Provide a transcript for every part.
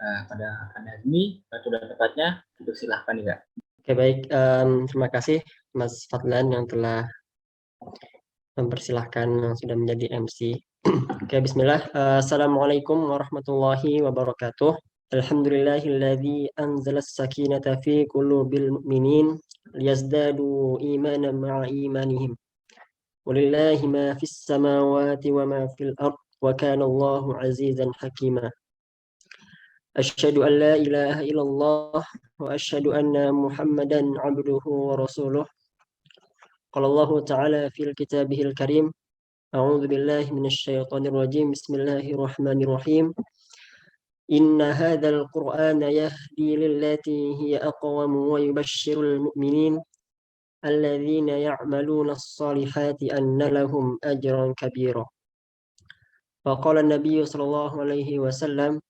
pada Nazmi, sudah tepatnya, untuk silahkan ya. Oke, baik. Terima kasih Mas Fadlan yang telah mempersilahkan yang sudah menjadi MC. Oke, bismillah. Assalamualaikum warahmatullahi wabarakatuh. Alhamdulillahilladzi anzala as-sakinata fi qulubil mu'minin liyazdadu imanan ma'a imanihim. Walillahi ma fis samawati wa ma fil ard wa kana Allahu azizan hakima. Asyhadu an la ilaha illallah wa asyhadu anna Muhammadan abduhu wa rasuluh. Qala Allah Ta'ala fil kitabihil karim. A'udzu billahi minasyaitonir rajim. Bismillahirrahmanirrahim. Inna hadzal Qur'ana yahdi lillati hiya aqwam wa yubashshirul mu'minin alladzina ya'maluna as-salihati anna lahum ajran kabira. Wa qala an-nabiy sallallahu alaihi wasallam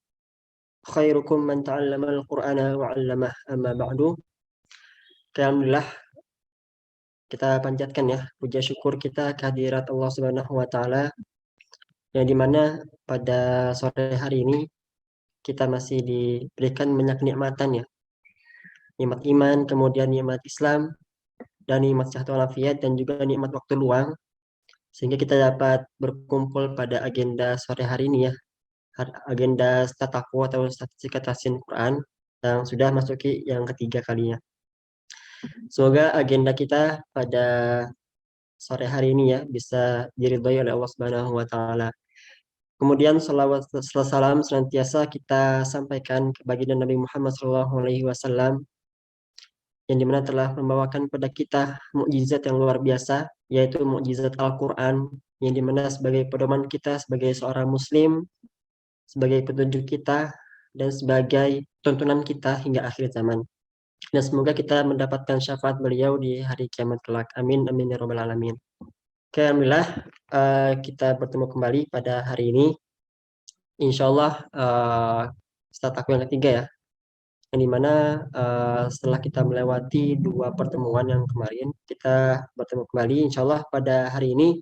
khairukum man ta'allama al-Qur'ana wa 'allamah, amma ba'du. Alhamdulillah, kita panjatkan ya puja syukur kita kehadirat Allah Subhanahu wa taala, yang dimana pada sore hari ini kita masih diberikan banyak nikmatan ya. Nikmat iman, kemudian nikmat Islam, dan nikmat sehat walafiat, dan juga nikmat waktu luang, sehingga kita dapat berkumpul pada agenda sore hari ini ya. Agenda Stataku atau statistika tahsin Quran yang sudah masuki yang ketiga kalinya. Semoga agenda kita pada sore hari ini ya bisa diridhoi oleh Allah Subhanahu wa taala. Kemudian salawat salam senantiasa kita sampaikan ke baginda Nabi Muhammad SAW, yang dimana telah membawakan kepada kita mukjizat yang luar biasa, yaitu mukjizat Al-Quran, yang dimana sebagai pedoman kita sebagai seorang muslim, sebagai petunjuk kita, dan sebagai tuntunan kita hingga akhir zaman. Dan semoga kita mendapatkan syafaat beliau di hari kiamat kelak. Amin, amin ya rabbal alamin. Oke, alhamdulillah kita bertemu kembali pada hari ini. Insya Allah start aku yang ketiga ya, yang dimana setelah kita melewati 2 pertemuan yang kemarin, kita bertemu kembali. Insya Allah pada hari ini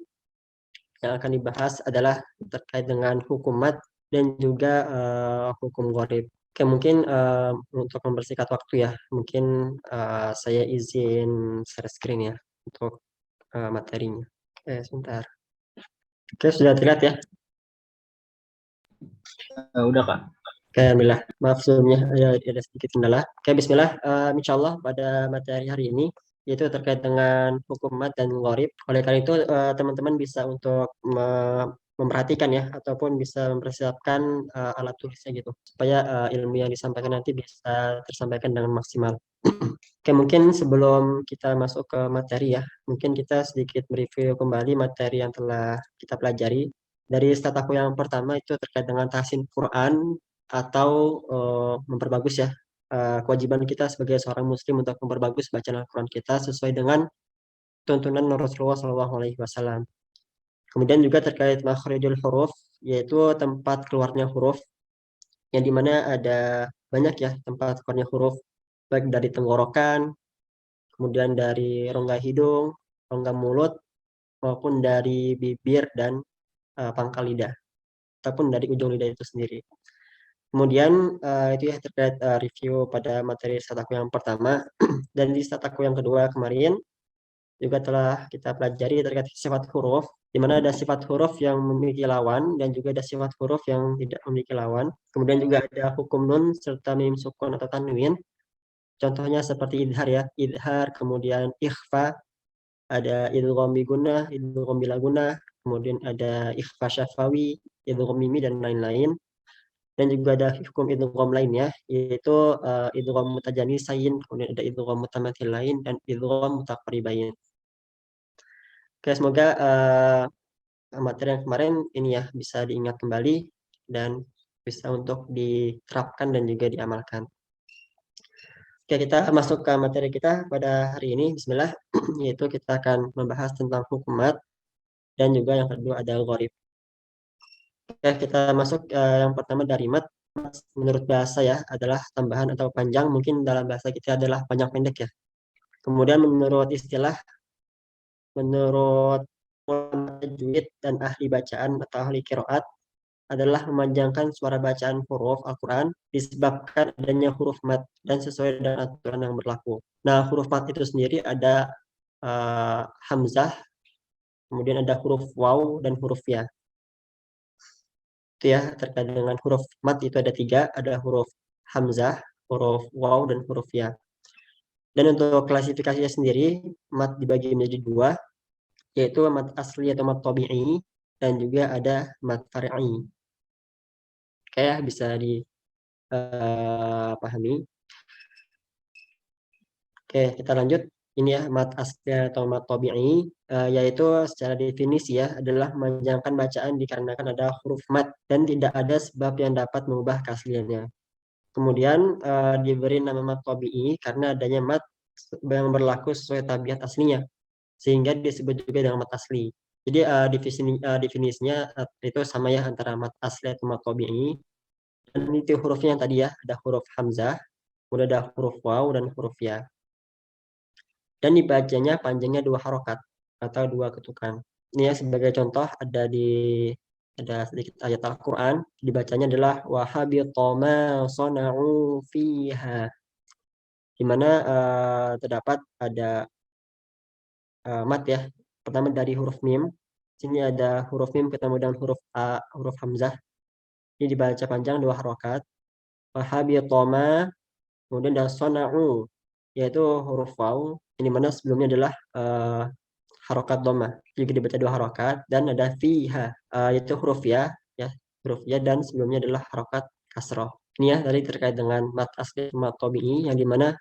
yang akan dibahas adalah terkait dengan hukum mat dan juga hukum gharib. Oke, mungkin untuk mempersingkat waktu ya, mungkin saya izin share screen ya untuk materinya. Oke, sebentar. Oke, sudah terlihat ya? Udah Kak. Oke, alhamdulillah. Maaf sebelumnya ada sedikit kendala. Oke, bismillah. Insya Allah pada materi hari ini yaitu terkait dengan hukum mat dan gharib. Oleh karena itu teman-teman bisa untuk memperhatikan ya, ataupun bisa mempersiapkan alat tulisnya gitu, supaya ilmu yang disampaikan nanti bisa tersampaikan dengan maksimal. Oke, mungkin sebelum kita masuk ke materi ya, mungkin kita sedikit mereview kembali materi yang telah kita pelajari. Dari stataku yang pertama itu terkait dengan tahsin Quran, atau memperbagus ya, kewajiban kita sebagai seorang muslim untuk memperbagus bacaan Al-Quran kita sesuai dengan tuntunan Rasulullah SAW. Kemudian juga terkait makhrijul huruf, yaitu tempat keluarnya huruf, yang dimana ada banyak ya tempat keluarnya huruf, baik dari tenggorokan, kemudian dari rongga hidung, rongga mulut, maupun dari bibir dan pangkal lidah, ataupun dari ujung lidah itu sendiri. Kemudian itu ya terkait review pada materi stataku yang pertama. Dan di stataku yang kedua kemarin juga telah kita pelajari terkait sifat huruf, di mana ada sifat huruf yang memiliki lawan dan juga ada sifat huruf yang tidak memiliki lawan. Kemudian juga ada hukum nun serta mim sukun atau tanwin. Contohnya seperti idhar ya, idhar, kemudian ikhfa, ada idgham bi gunnah, idgham bila gunnah, kemudian ada ikhfa syafawi, idgham mimi, dan lain-lain. Dan juga ada hukum idgham lainnya, yaitu idgham mutajanisain, kemudian ada idgham mutamatsilain, dan idgham mutaqaribain. Oke, semoga materi yang kemarin ini ya bisa diingat kembali dan bisa untuk diterapkan dan juga diamalkan. Oke, kita masuk ke materi kita pada hari ini. Bismillah. Yaitu kita akan membahas tentang hukum mat, dan juga yang kedua ada gharib. Oke, kita masuk yang pertama dari mat. Menurut bahasa ya adalah tambahan atau panjang, mungkin dalam bahasa kita adalah panjang pendek ya. Kemudian menurut istilah, menurut tajwid dan ahli bacaan atau ahli qiraat, adalah memanjangkan suara bacaan huruf Al-Quran disebabkan adanya huruf mat dan sesuai dengan aturan yang berlaku. Nah, huruf mat itu sendiri ada hamzah, kemudian ada huruf waw dan huruf ya. Itu ya, terkait dengan huruf mat itu ada 3, ada huruf hamzah, huruf waw, dan huruf ya. Dan untuk klasifikasinya sendiri, mat dibagi menjadi 2, yaitu mat asli atau mat tabi'i, dan juga ada mat far'i. Kayak bisa dipahami. Oke, kita lanjut. Ini ya, mat asli atau mat tabi'i, yaitu secara definisi ya, adalah memanjangkan bacaan dikarenakan ada huruf mat dan tidak ada sebab yang dapat mengubah keasliannya. Kemudian diberi nama mat tabi'i karena adanya mat yang berlaku sesuai tabiat aslinya, sehingga disebut juga dengan mat asli. Jadi definisinya itu sama ya antara mat asli atau mat tabi'i. Dan itu hurufnya yang tadi ya, ada huruf hamzah, kemudian ada huruf waw dan huruf ya. Dan dibacanya panjangnya 2 harokat atau 2 ketukan. Ini ya sebagai contoh ada sedikit ayat Al-Quran, dibacanya adalah wahabitoma sona'u fiha, di mana terdapat ada mat ya. Pertama dari huruf mim, sini ada huruf mim ketemu dengan huruf a, huruf hamzah. Ini dibaca panjang 2 harokat. Wahabitoma, kemudian ada sona'u, yaitu huruf waw, ini mana sebelumnya adalah harokat doma, juga dibaca 2 harokat, dan ada fiha, yaitu huruf ya, huruf ya, dan sebelumnya adalah harokat kasroh. Ini ya tadi terkait dengan mat asli mat tabi'i, yang dimana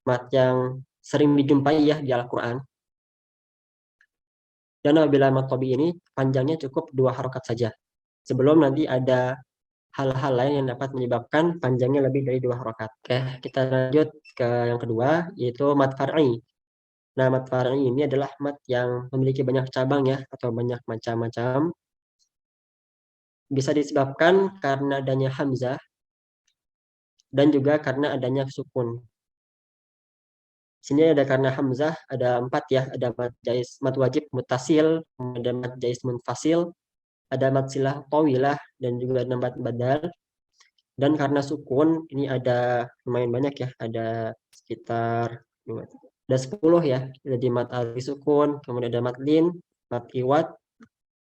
mat yang sering dijumpai ya di Al-Quran. Dan apabila mat tabi'i ini panjangnya cukup 2 harokat saja, sebelum nanti ada hal-hal lain yang dapat menyebabkan panjangnya lebih dari 2 harokat. Oke, kita lanjut ke yang kedua, yaitu mat far'i. Nah, mat far'i ini adalah mat yang memiliki banyak cabang ya, atau banyak macam-macam. Bisa disebabkan karena adanya hamzah, dan juga karena adanya sukun. Sini ada karena hamzah, ada 4 ya, ada mat jais, mat wajib mutasil, ada mat jais munfasil, ada mat silah tawilah, dan juga ada mat badal. Dan karena sukun, ini ada lumayan banyak ya, ada sekitar ada 10 ya. Jadi mat alif sukun, kemudian ada mat lin, mat iwat,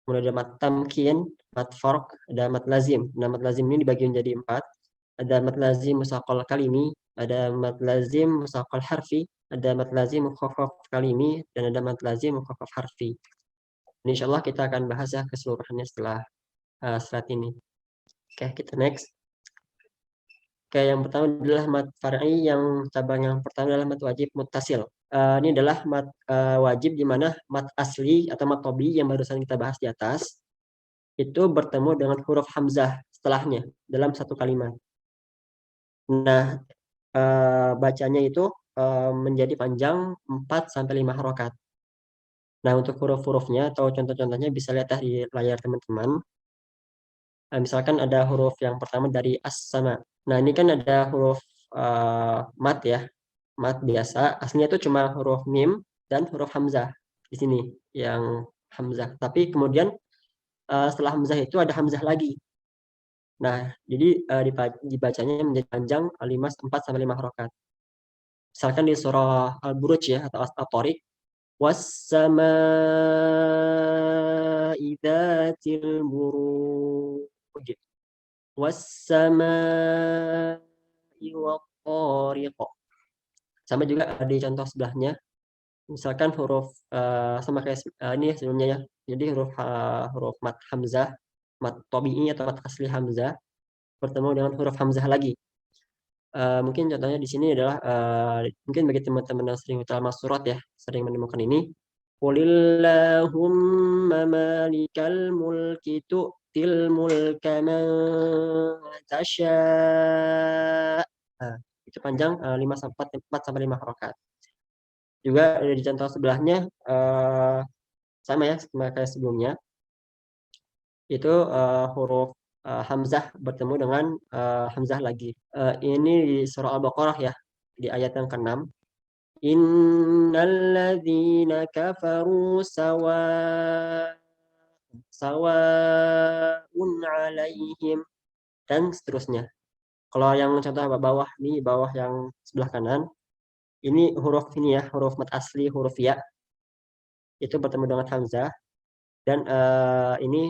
kemudian ada mat tamkin, mat fork, ada mat lazim. Nah, mat lazim ini dibagi menjadi 4. Ada mat lazim musaqal kalimi, ada mat lazim musaqal harfi, ada mat lazim mukhaffaf kalimi, dan ada mat lazim mukhaffaf harfi. Ini insyaallah kita akan bahas ya keseluruhannya setelah slide ini. Oke, kita next. Oke, yang pertama adalah mat far'i, yang cabang yang pertama adalah mat wajib muttasil. Ini adalah mat wajib di mana mat asli atau mat tobi yang barusan kita bahas di atas itu bertemu dengan huruf hamzah setelahnya dalam satu kalimat. Nah, bacanya itu menjadi panjang 4 sampai 5 harokat. Nah, untuk huruf-hurufnya atau contoh-contohnya bisa lihat di layar teman-teman. Misalkan ada huruf yang pertama dari as-sama. Nah, ini kan ada huruf mat ya, mat biasa. Aslinya itu cuma huruf mim dan huruf hamzah di sini yang hamzah. Tapi kemudian setelah hamzah itu ada hamzah lagi. Nah, jadi dibacanya menjadi panjang 4 sampai 5 harokat. Misalkan di surah Al-Buruj ya atau At-Tariq, was-samaa'i dzatil buruj, was-samaa'i wat-tariq. Sama juga di contoh sebelahnya, misalkan huruf sama kayak ini sebelumnya ya. Jadi huruf mat hamzah, mat tabi'i atau mat asli hamzah bertemu dengan huruf hamzah lagi. Mungkin contohnya di sini adalah mungkin bagi teman-teman yang sering utama surat ya, sering menemukan ini. Qulillahumma malikal mulki tu'til mulka man tasya'. Nah, itu panjang 4 sampai 5 harokat. Juga di contoh sebelahnya sama ya sama kayak sebelumnya. Itu huruf hamzah bertemu dengan hamzah lagi. Ini di surah Al-Baqarah ya, di ayat yang ke-6. Innalladzina kafaru sawa'un 'alaihim, dan seterusnya. Kalau yang contoh bawah nih, bawah yang sebelah kanan, ini huruf ini ya, huruf mad asli, huruf ya, itu bertemu dengan hamzah. Dan ini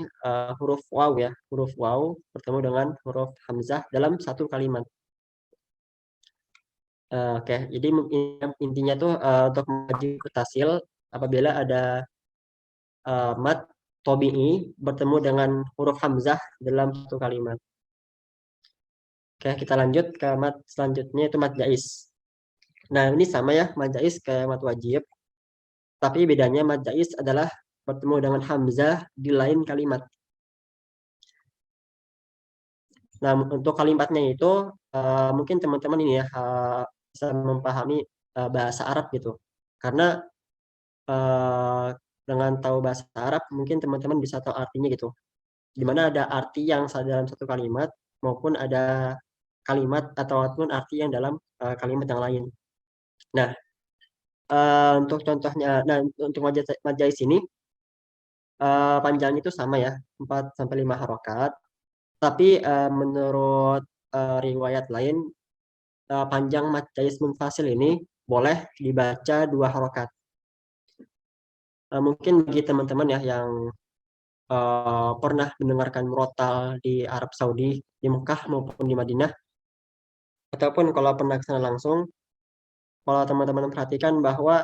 huruf waw ya, huruf waw bertemu dengan huruf hamzah dalam satu kalimat. Oke, jadi intinya tuh untuk maju tasil apabila ada mad tobi'i bertemu dengan huruf hamzah dalam satu kalimat. Oke, kita lanjut ke mad selanjutnya itu mad jais. Nah, ini sama ya, mad jais kayak mad wajib, tapi bedanya mad jais adalah bertemu dengan hamzah di lain kalimat. Nah, untuk kalimatnya itu mungkin teman-teman ini ya bisa memahami bahasa Arab gitu. Karena dengan tahu bahasa Arab mungkin teman-teman bisa tahu artinya gitu. Di mana ada arti yang dalam satu kalimat maupun ada kalimat ataupun arti yang dalam kalimat yang lain. Nah, untuk contohnya, nah untuk majais ini panjangnya itu sama ya, 4 sampai 5 harokat. Tapi menurut riwayat lain panjang mad jais munfasil ini boleh dibaca 2 harokat. Mungkin bagi teman-teman ya yang pernah mendengarkan murotal di Arab Saudi, di Mekah maupun di Madinah, ataupun kalau pernah ke sana langsung, kalau teman-teman perhatikan bahwa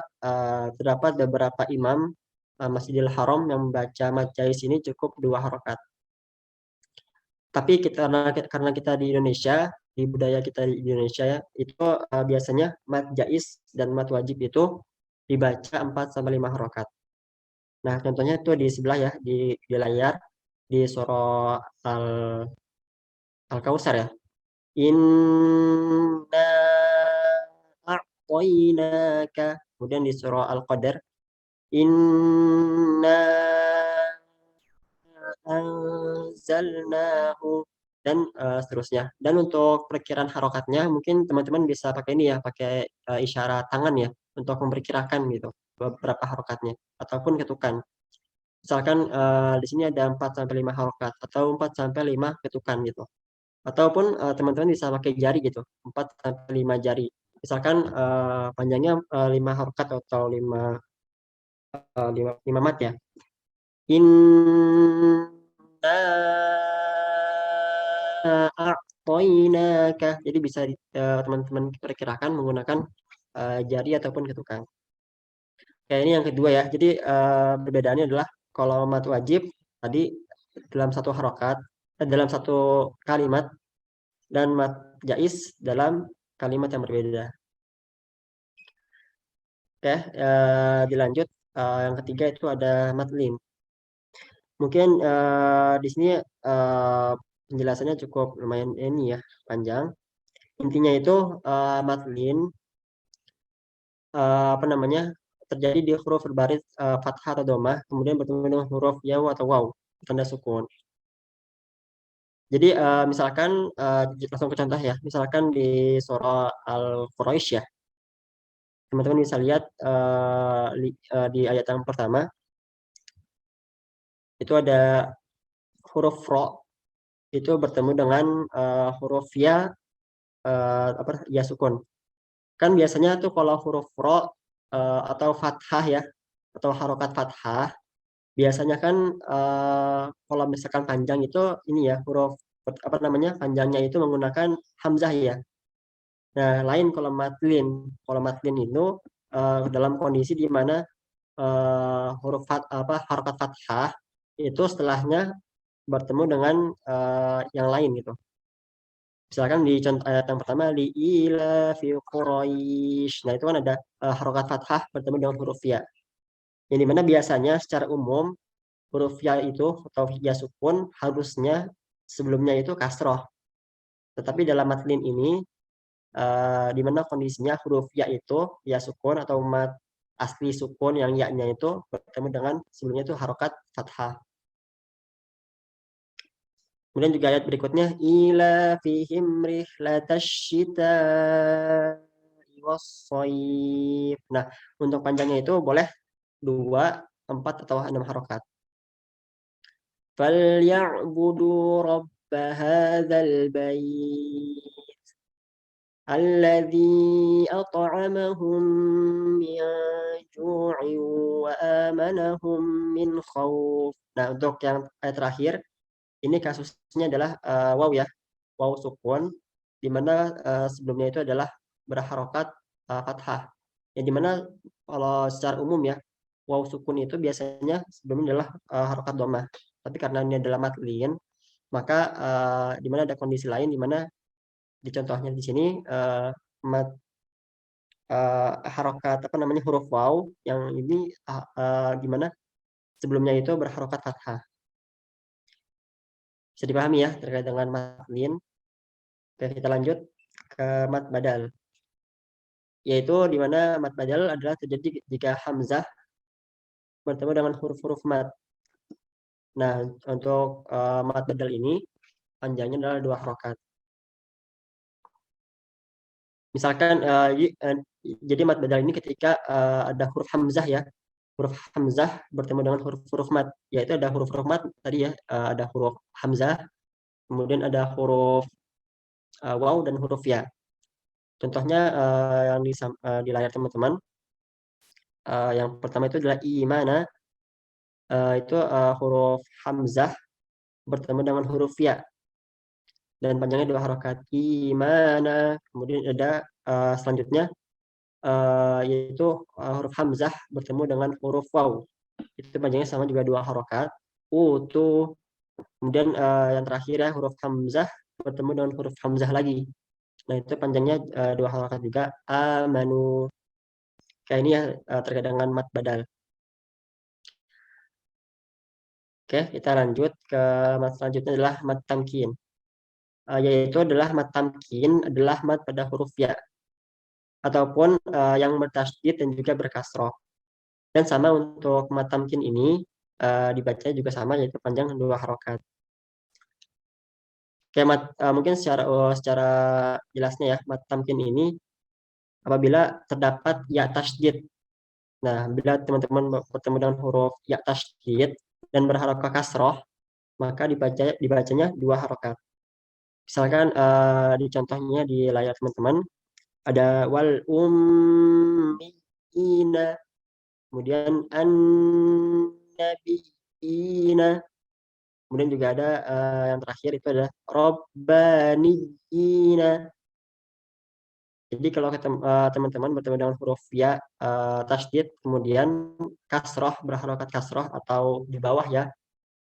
terdapat beberapa imam Masjidil Haram yang membaca mad jais ini cukup 2 harokat. Tapi karena kita di Indonesia, di budaya kita di Indonesia ya, itu biasanya mad jais dan mad wajib itu dibaca 4 sampai 5 harokat. Nah, contohnya itu di sebelah ya, di layar, di surah Al-Kautsar ya. Inna a'toinaka. Kemudian di surah Al-Qadar, Inna anzalnahu, dan seterusnya. Dan untuk perkiraan harokatnya mungkin teman-teman bisa pakai ini ya, pakai isyarat tangan ya untuk memperkirakan gitu beberapa harokatnya ataupun ketukan. Misalkan di sini ada 4 sampai 5 harokat atau 4 sampai 5 ketukan gitu. Ataupun teman-teman bisa pakai jari gitu, 4 sampai 5 jari. Misalkan panjangnya 5 harokat atau 5 mat ya. Inna a'toinaka. Jadi bisa teman-teman perkirakan menggunakan jari ataupun ketukan. Kayak ini yang kedua ya. Jadi perbedaannya adalah kalau mat wajib tadi dalam satu harokat, dalam satu kalimat, dan mat jais dalam kalimat yang berbeda. Oke, dilanjut. Yang ketiga itu ada mat lin. Mungkin di sini penjelasannya cukup lumayan ini ya, panjang. Intinya itu mat lin apa namanya terjadi di huruf berbaris fathah atau domah, kemudian bertemu dengan huruf yaw atau waw, tanda sukun. Jadi misalkan langsung ke contoh ya, misalkan di surah Al-Quraisy ya, teman-teman bisa lihat di ayat yang pertama itu ada huruf ro itu bertemu dengan huruf ya ya sukun. Kan biasanya tuh kalau huruf ro atau fathah ya atau harokat fathah biasanya kan kalau misalkan panjang itu ini ya huruf apa namanya panjangnya itu menggunakan hamzah ya. Nah, lain kalau matlin. Kalau matlin itu dalam kondisi di mana huruf harokat fathah itu setelahnya bertemu dengan yang lain gitu. Misalkan di contoh ayat yang pertama li ila fi Quraisy. Nah, itu kan ada harokat fathah bertemu dengan huruf ya. Yang dimana biasanya secara umum huruf ya itu atau ya sukun harusnya sebelumnya itu kasroh. Tetapi dalam matlin ini di mana kondisinya huruf ya itu ya sukun atau mat asli sukun yang ya-nya itu bertemu dengan sebelumnya itu harokat fathah. Kemudian juga ayat berikutnya ila fihim rihlatasyita'i was-shaif. Nah, untuk panjangnya itu boleh 2, 4 atau 6 harokat. فليعبدوا رب هذا البيت الذي أطعمهم من جوع وآمنهم من خوف. Nah, untuk yang terakhir, ini kasusnya adalah waw ya, waw sukun, di mana sebelumnya itu adalah berharokat fathah. Yang dimana kalau secara umum ya, waw sukun itu biasanya sebelumnya adalah harokat dhammah. Tapi karena ini adalah madlin, maka di mana ada kondisi lain di mana di contohnya di sini mad harokat apa namanya huruf waw yang ini gimana sebelumnya itu berharokat fathah. Bisa dipahami ya terkait dengan madlin. Oke, kita lanjut ke mad badal. Yaitu di mana mad badal adalah terjadi jika hamzah bertemu dengan huruf-huruf mad. Nah, untuk mad badal ini panjangnya adalah 2 harokat. Misalkan jadi mad badal ini ketika ada huruf hamzah ya. Huruf hamzah bertemu dengan huruf-huruf mad, yaitu ada huruf-huruf mad tadi ya, ada huruf hamzah, kemudian ada huruf waw dan huruf ya. Contohnya yang di layar teman-teman, yang pertama itu adalah imana, itu huruf hamzah bertemu dengan huruf ya dan panjangnya 2 harokat imana. Kemudian ada selanjutnya yaitu huruf hamzah bertemu dengan huruf waw, itu panjangnya sama juga 2 harokat utu. Kemudian yang terakhir ya huruf hamzah bertemu dengan huruf hamzah lagi, nah itu panjangnya 2 harokat juga amanu. Kayak ini ya terkait dengan mad badal. Oke, kita lanjut ke mad selanjutnya adalah mad tamkin. Yaitu adalah mad tamkin adalah mad pada huruf ya ataupun yang bertasydid dan juga berkasroh. Dan sama untuk mad tamkin ini dibaca juga sama, yaitu panjang 2 harokat. Kayak mungkin secara jelasnya ya, mad tamkin ini apabila terdapat ya tasydid. Nah, bila teman-teman bertemu dengan huruf ya tasydid dan berharokat kasroh, maka dibacanya 2 harokat. Misalkan di contohnya di layar teman-teman ada wal ummiyina, kemudian an-nabiyina, kemudian juga ada yang terakhir itu adalah robbaniyina. Jadi kalau teman-teman bertemu dengan huruf ya tasydid kemudian kasroh berharokat kasroh atau di bawah ya,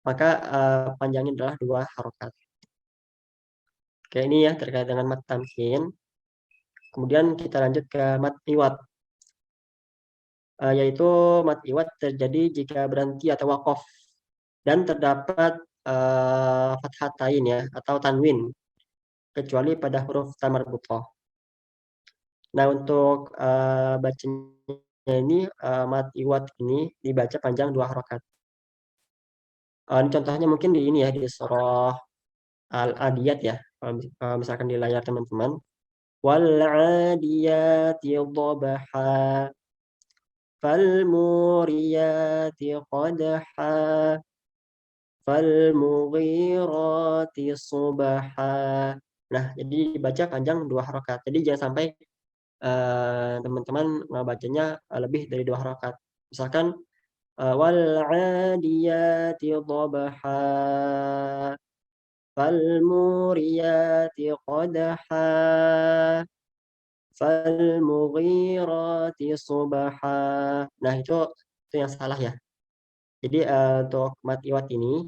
maka panjangnya adalah 2 harokat. Oke, ini ya terkait dengan mad tamkin. Kemudian kita lanjut ke mad iwad. Yaitu mad iwad terjadi jika berhenti atau wakof dan terdapat fathatain ya atau tanwin kecuali pada huruf tamarbutah. Nah, untuk bacanya ini mad iwad ini dibaca panjang 2 harokat. Ini contohnya mungkin di ini ya di surah Al-Adiyat ya. Kalau misalkan di layar teman-teman, wal 'adiyati dhabaha fal muriyati qadha fal mughirati subha. Nah, jadi dibaca panjang 2 harokat. Jadi jangan sampai teman-teman bacanya lebih dari 2 harokat. Misalkan wal 'adiyati dhabaha fal muriyati qadha fal mughirati subha. Nah, itu yang salah ya. Jadi untuk mad iwad ini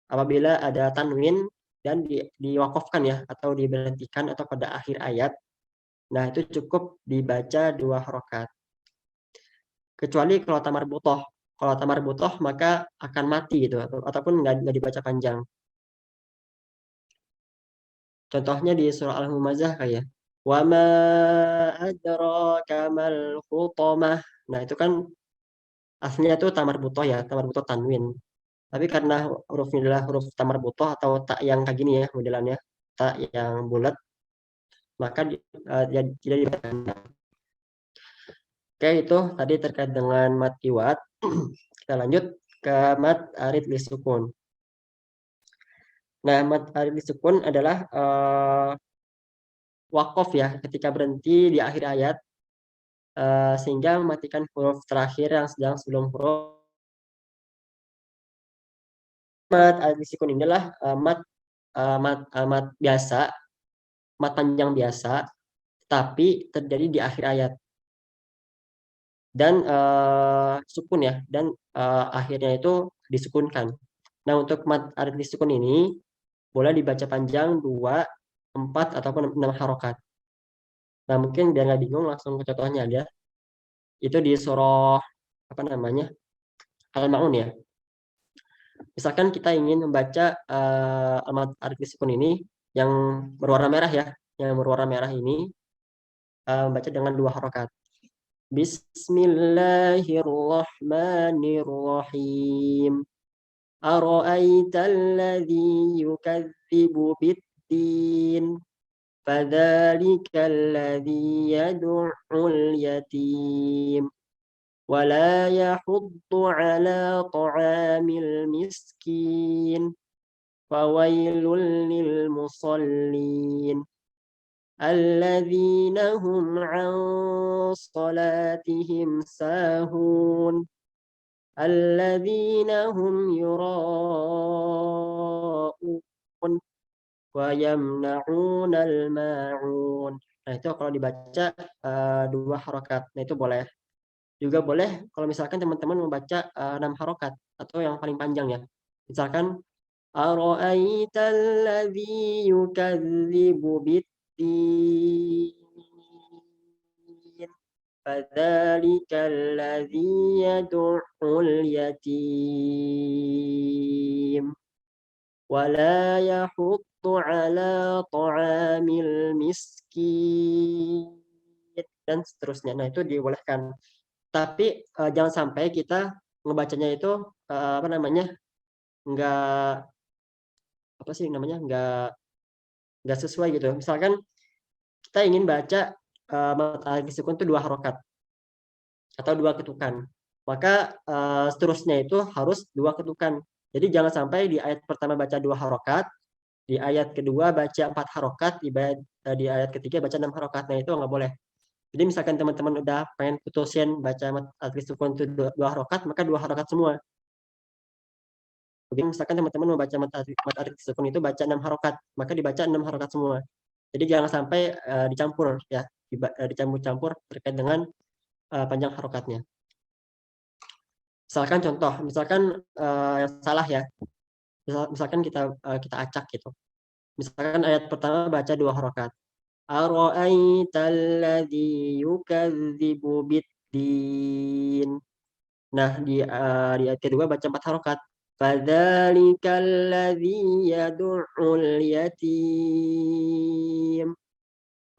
apabila ada tanwin dan diwakafkan ya atau diberhentikan atau pada akhir ayat, nah itu cukup dibaca 2 harokat. Kecuali kalau tamarbutah. Kalau tamarbutah maka akan mati gitu ataupun nggak dibaca panjang. Contohnya di surah Al-Humazah kayak wa ma adraka mal hutamah. Nah, itu kan aslinya itu tamarbutah ya, tamarbutah tanwin. Tapi karena hurufnya adalah huruf tamarbutah atau tak yang kayak gini ya modelannya, tak yang bulat, maka tidak dibaca. Oke, itu tadi terkait dengan mad iwad. Kita lanjut ke mad arid lisukun. Nah, mad arid disukun adalah wakof ya, ketika berhenti di akhir ayat sehingga mematikan huruf terakhir yang sedang sebelum huruf. Mad arid disukun ini adalah mad biasa, mad panjang biasa, tapi terjadi di akhir ayat dan sukun ya, dan akhirnya itu disukunkan. Nah, untuk mad arid disukun ini boleh dibaca panjang 2, 4 ataupun 6 harokat. Nah, mungkin biar nggak bingung langsung ke contohnya aja. Itu di surah apa namanya? Al-Maun ya. Misalkan kita ingin membaca mad arid disukun ini yang berwarna merah ya. Yang berwarna merah ini membaca dengan 2 harokat. Bismillahirrahmanirrahim. Ara'aita alladhi yukadzibu biddin. Fadzalika alladhi yad'ul yatim. ولا يحض على طعام المسكين فويل للمصلين الذين هم عن صلاتهم ساهون الذين هم يراءون ويمنعون الماعون. Nah, itu kalau dibaca 2 harokat. Nah, itu boleh. Juga boleh kalau misalkan teman-teman membaca 6 harokat atau yang paling panjang ya. Misalkan ara'aital ladzi yukadzibu biddin fadzalikal ladzi yad'ul yatim wala yahuddu ala ta'amil miskin dan seterusnya. Nah, itu dibolehkan. Tapi jangan sampai kita ngebacanya itu apa namanya nggak apa sih namanya nggak sesuai gitu. Misalkan kita ingin baca mad arid disukun itu 2 harokat atau 2 ketukan, maka seterusnya itu harus 2 ketukan. Jadi jangan sampai di ayat pertama baca 2 harokat, di ayat kedua baca 4 harokat, di ayat ketiga baca 6 harokat. Nah, itu nggak boleh. Jadi misalkan teman-teman udah pengen putusin baca mad arid disukun itu 2 harokat, maka 2 harokat semua. Jadi misalkan teman-teman mau baca mad arid disukun itu baca 6 harokat, maka dibaca 6 harokat semua. Jadi jangan sampai dicampur ya, dicampur-campur terkait dengan panjang harokatnya. Misalkan contoh, misalkan yang salah ya, misalkan kita acak gitu. Misalkan ayat pertama baca 2 harokat. Ara'aital ladzi yukadzibu biddin. Nah, di ayat kedua baca 4 harokat. Fadzalikal ladzi yad'ul yatim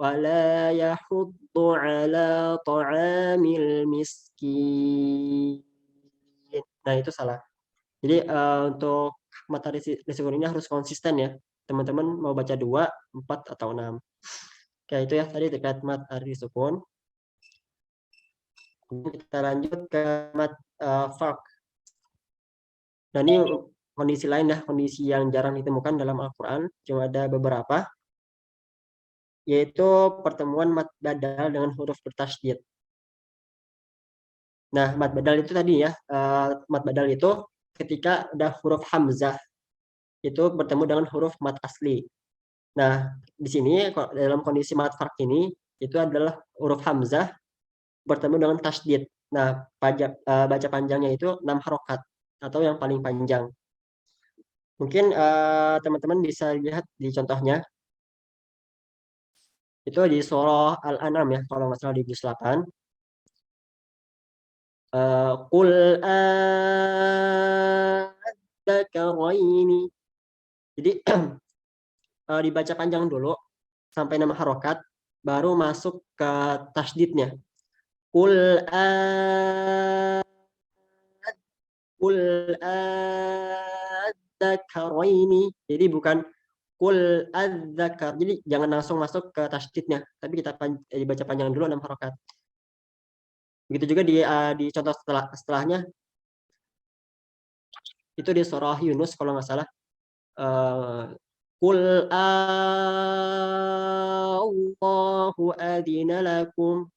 wala yahuddu ala ta'amil miskin. Nah, itu salah. Jadi untuk materi risiko ini harus konsisten ya. Teman-teman mau baca 2, 4 atau 6. Oke, itu ya tadi terkait materi sukun. Kita lanjut ke farq. Nah, ini kondisi lain ya, kondisi yang jarang ditemukan dalam Al-Quran, cuma ada beberapa, yaitu pertemuan mad badal dengan huruf bertasydid. Nah, mad badal itu tadi ya, mad badal itu ketika ada huruf hamzah, itu bertemu dengan huruf mad asli. Nah, di sini dalam kondisi mad farq ini, itu adalah huruf hamzah bertemu dengan tasydid. Nah, baca panjangnya itu 6 harokat, atau yang paling panjang. Mungkin teman-teman bisa lihat di contohnya. Itu di surah Al-An'am ya, kalau nggak salah di juz 8. Qul adzakaraini. Jadi dibaca panjang dulu sampai 6 harokat, baru masuk ke tasydidnya. Qul adzakaraini. Jadi bukan Qul adzakar. Jadi jangan langsung masuk ke tasydidnya, tapi kita dibaca panjang dulu 6 harokat. Begitu juga di contoh setelahnya, itu di surah Yunus kalau nggak salah. Qul Allahu adzina lakum.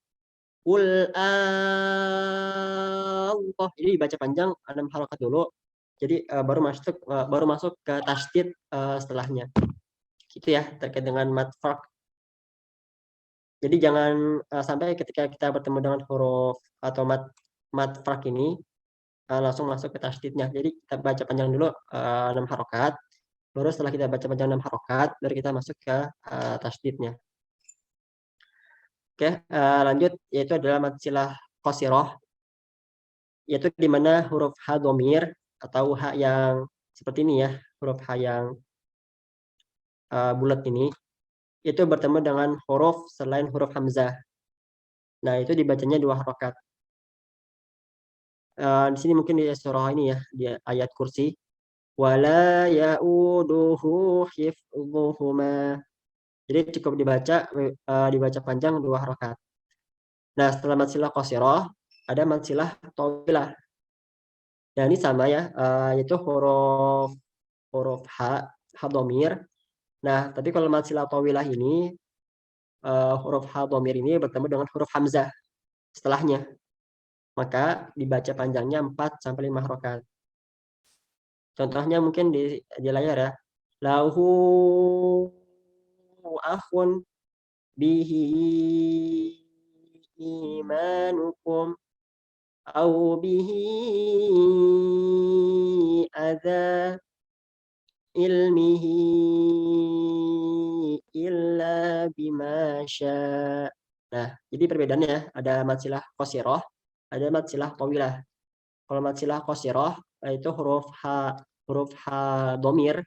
Qul Allah. Jadi dibaca panjang 6 harakat dulu. Jadi baru masuk ke tasydid setelahnya. Gitu ya terkait dengan mad farq. Jadi jangan sampai ketika kita bertemu dengan huruf atau mad farq ini langsung masuk ke tasydidnya. Jadi kita baca panjang dulu 6 harakat. Baru setelah kita baca panjang 6 harakat, baru kita masuk ke tasydidnya. Oke, lanjut yaitu adalah mad silah qasirah, yaitu di mana huruf ha dhamir atau ha yang seperti ini ya, huruf ha yang bulat ini itu bertemu dengan huruf selain huruf hamzah. Nah, itu dibacanya 2 harakat. Di sini mungkin di surah ini ya, di ayat kursi. Wala ya'uduhu hifdhuhuma. Jadi cukup dibaca panjang 2 harakat. Nah, setelah mad silah qasirah ada mad silah tawilah. Nah, ini sama ya, yaitu huruf ha dhamir. Nah, tapi kalau mad silah tawilah ini huruf ha dhamir ini bertemu dengan huruf hamzah setelahnya. Maka dibaca panjangnya 4 sampai 5 harakat. Contohnya mungkin di layar ya. Lahu akhun bihi imanukum au bihi adza ilmihi illa bima sya. Nah, jadi perbedaannya ada mad silah qasirah, ada mad silah tawilah. Kalau mad silah qasirah itu huruf ha dhamir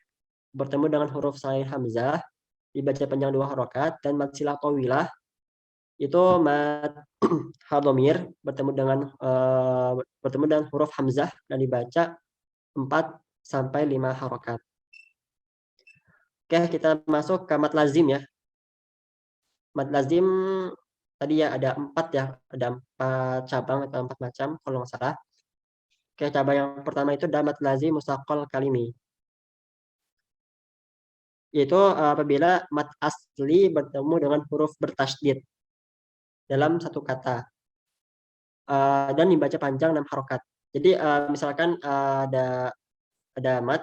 bertemu dengan huruf selain hamzah dibaca panjang 2 harakat, dan mad silah tawilah itu mad ha dhamir bertemu dengan huruf hamzah dan dibaca 4 sampai 5 harakat. Oke, kita masuk ke mad lazim ya. Mad lazim tadi ya ada 4 ya, ada 4 cabang atau 4 macam kalau nggak salah. Oke, cabang yang pertama itu mad lazim musaqqal kalimi. Yaitu apabila mad asli bertemu dengan huruf bertasydid dalam satu kata dan dibaca panjang 6 harakat. Jadi misalkan ada mad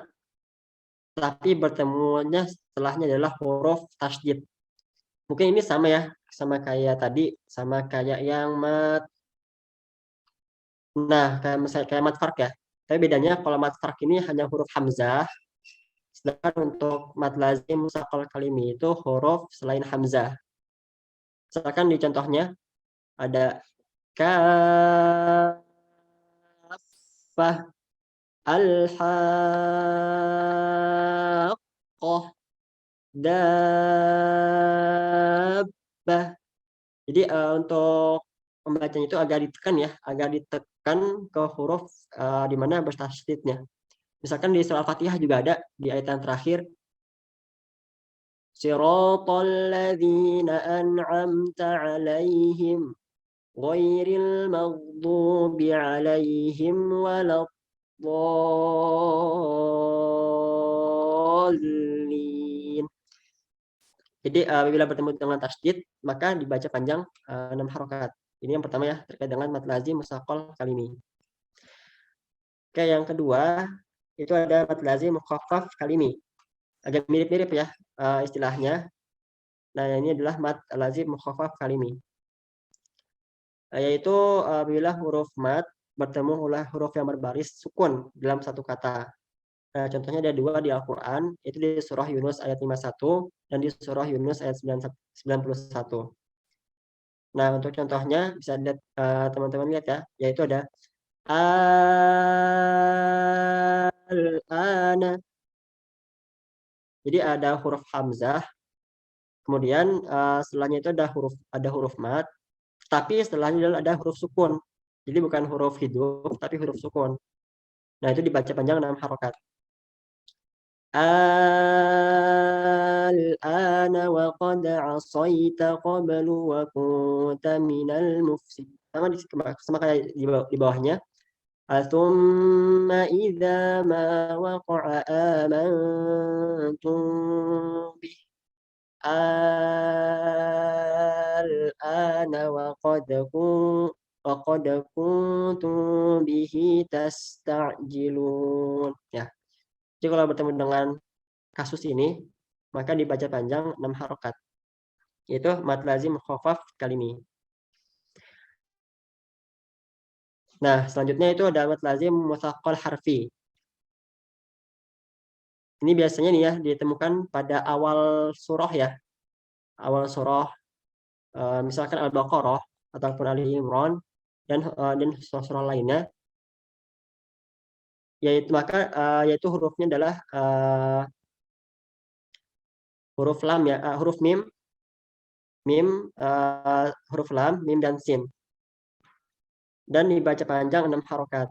tapi bertemunya setelahnya adalah huruf tasydid. Mungkin ini sama ya, sama kayak tadi, sama kayak yang mad. Nah, kayak mad farq ya. Tapi bedanya kalau mad farq ini hanya huruf hamzah, sedangkan untuk mad lazim musaqqal kalimi itu huruf selain hamzah. Misalkan di contohnya ada kafah, al-haqqah, dabbah. Jadi untuk pembacanya itu agak ditekan ke huruf di mana bertasydidnya. Misalkan di surah Al-Fatihah juga ada di ayat yang terakhir. Siratal ladzina an'amta 'alaihim ghairil maghdubi 'alaihim waladdallin. Jadi apabila bertemu dengan tasydid maka dibaca panjang 6 harakat. Ini yang pertama ya terkait dengan mad lazim musaqqal kalimi. Oke, yang kedua itu ada mad lazim mukhaffaf kalimi. Agak mirip-mirip ya istilahnya. Nah, ini adalah mad lazim mukhaffaf kalimi. Yaitu apabila huruf mad bertemu huruf yang berbaris sukun dalam satu kata. Nah, contohnya ada 2 di Al-Qur'an, itu di surah Yunus ayat 51 dan di surah Yunus ayat 91. Nah, untuk contohnya bisa lihat teman-teman lihat ya, yaitu ada al-ana. Jadi ada huruf hamzah, kemudian setelahnya itu ada huruf mad, tapi setelahnya ada huruf sukun. Jadi bukan huruf hidup, tapi huruf sukun. Nah, itu dibaca panjang 6 harakat. Al-ana wa qad 'asaita qablu wa kunta minal mufsidin. Sama kayak di bawahnya. ثم إذا ما وقع آمنتم به الآن وقد كنتم به تستعجلون. Ya, jadi kalau bertemu dengan kasus ini, maka dibaca panjang 6 harokat, yaitu mad lazim khafaf kalimi. Nah, selanjutnya itu ada mad lazim mutsaqqal harfi. Ini biasanya nih ya ditemukan pada awal surah ya. Awal surah misalkan Al-Baqarah ataupun Ali Imran dan surah-surah lainnya, yaitu hurufnya adalah huruf lam ya, huruf mim, huruf lam, mim dan sin. Dan dibaca panjang 6 harokat.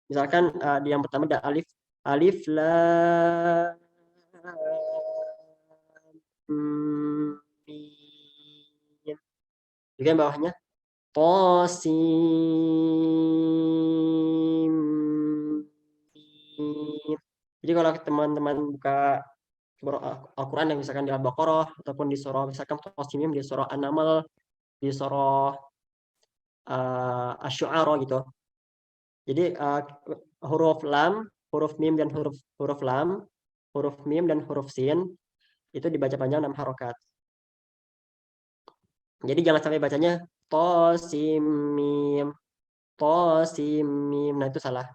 Misalkan yang pertama ada alif lam mim. Juga yang bawahnya Qasim. Jadi kalau teman-teman buka Al-Quran yang misalkan di Al-Baqarah ataupun di surah misalkan Qasim, di surah An-Naml, di surah Asy-Syu'ara gitu. Jadi huruf lam, huruf mim dan huruf lam, huruf mim dan huruf sin itu dibaca panjang 6 harokat. Jadi jangan sampai bacanya Qasim mim, Qasim mim. Nah, itu salah.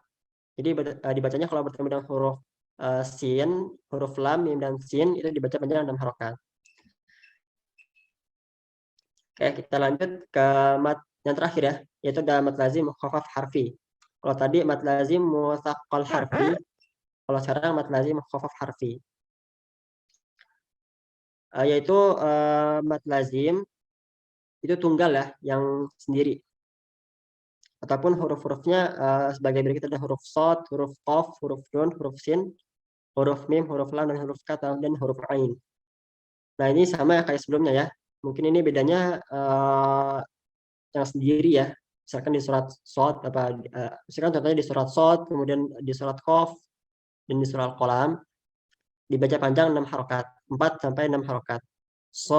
Jadi dibacanya kalau bertemu dengan huruf sin, huruf lam, mim dan sin itu dibaca panjang 6 harokat. Oke, kita lanjut ke mat yang terakhir ya, yaitu ada mad lazim mukhafaf harfi. Kalau tadi mad lazim mutsaqqal harfi, kalau sekarang mad lazim mukhafaf harfi. Yaitu mad lazim itu tunggal ya, yang sendiri. Ataupun huruf-hurufnya sebagai berikut, ada huruf shad, huruf qaf, huruf nun, huruf sin, huruf mim, huruf lam, dan huruf kata dan huruf ain. Nah, ini sama kayak sebelumnya ya. Mungkin ini bedanya yang sendiri ya. Misalkan di surat shad misalkan contohnya di surat shad, kemudian di surat qaf dan di surat qalam dibaca panjang 6 harokat, 4 sampai 6 harokat. Shad,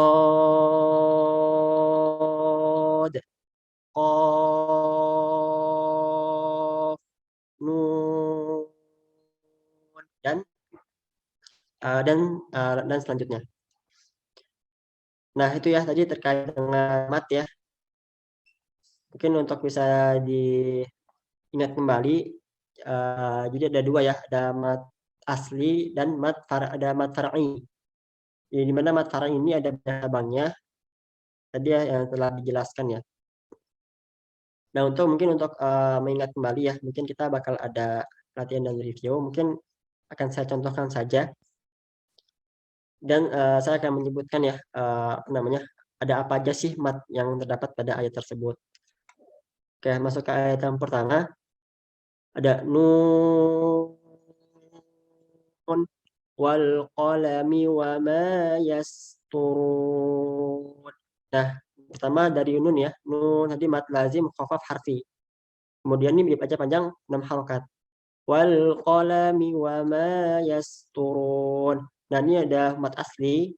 qaf, nun, dan selanjutnya. Nah, itu ya tadi terkait dengan mat ya. Mungkin untuk bisa diingat kembali, jadi ada dua ya, ada mat asli dan ada mat far'i. Jadi di mana mat far'i ini ada cabangnya tadi ya yang telah dijelaskan ya. Nah, mungkin untuk mengingat kembali ya, mungkin kita bakal ada latihan dan review, mungkin akan saya contohkan saja. Dan saya akan menyebutkan ya, ada apa aja sih mat yang terdapat pada ayat tersebut. Oke, masuk ke ayat yang pertama. Ada nun wal qalami wa ma yasturun. Nah, pertama dari nun ya. Nun tadi mat lazim khafaf harfi. Kemudian ini dibaca panjang 6 harokat. Wal qalami wa ma yasturun. Nah, ini ada mat asli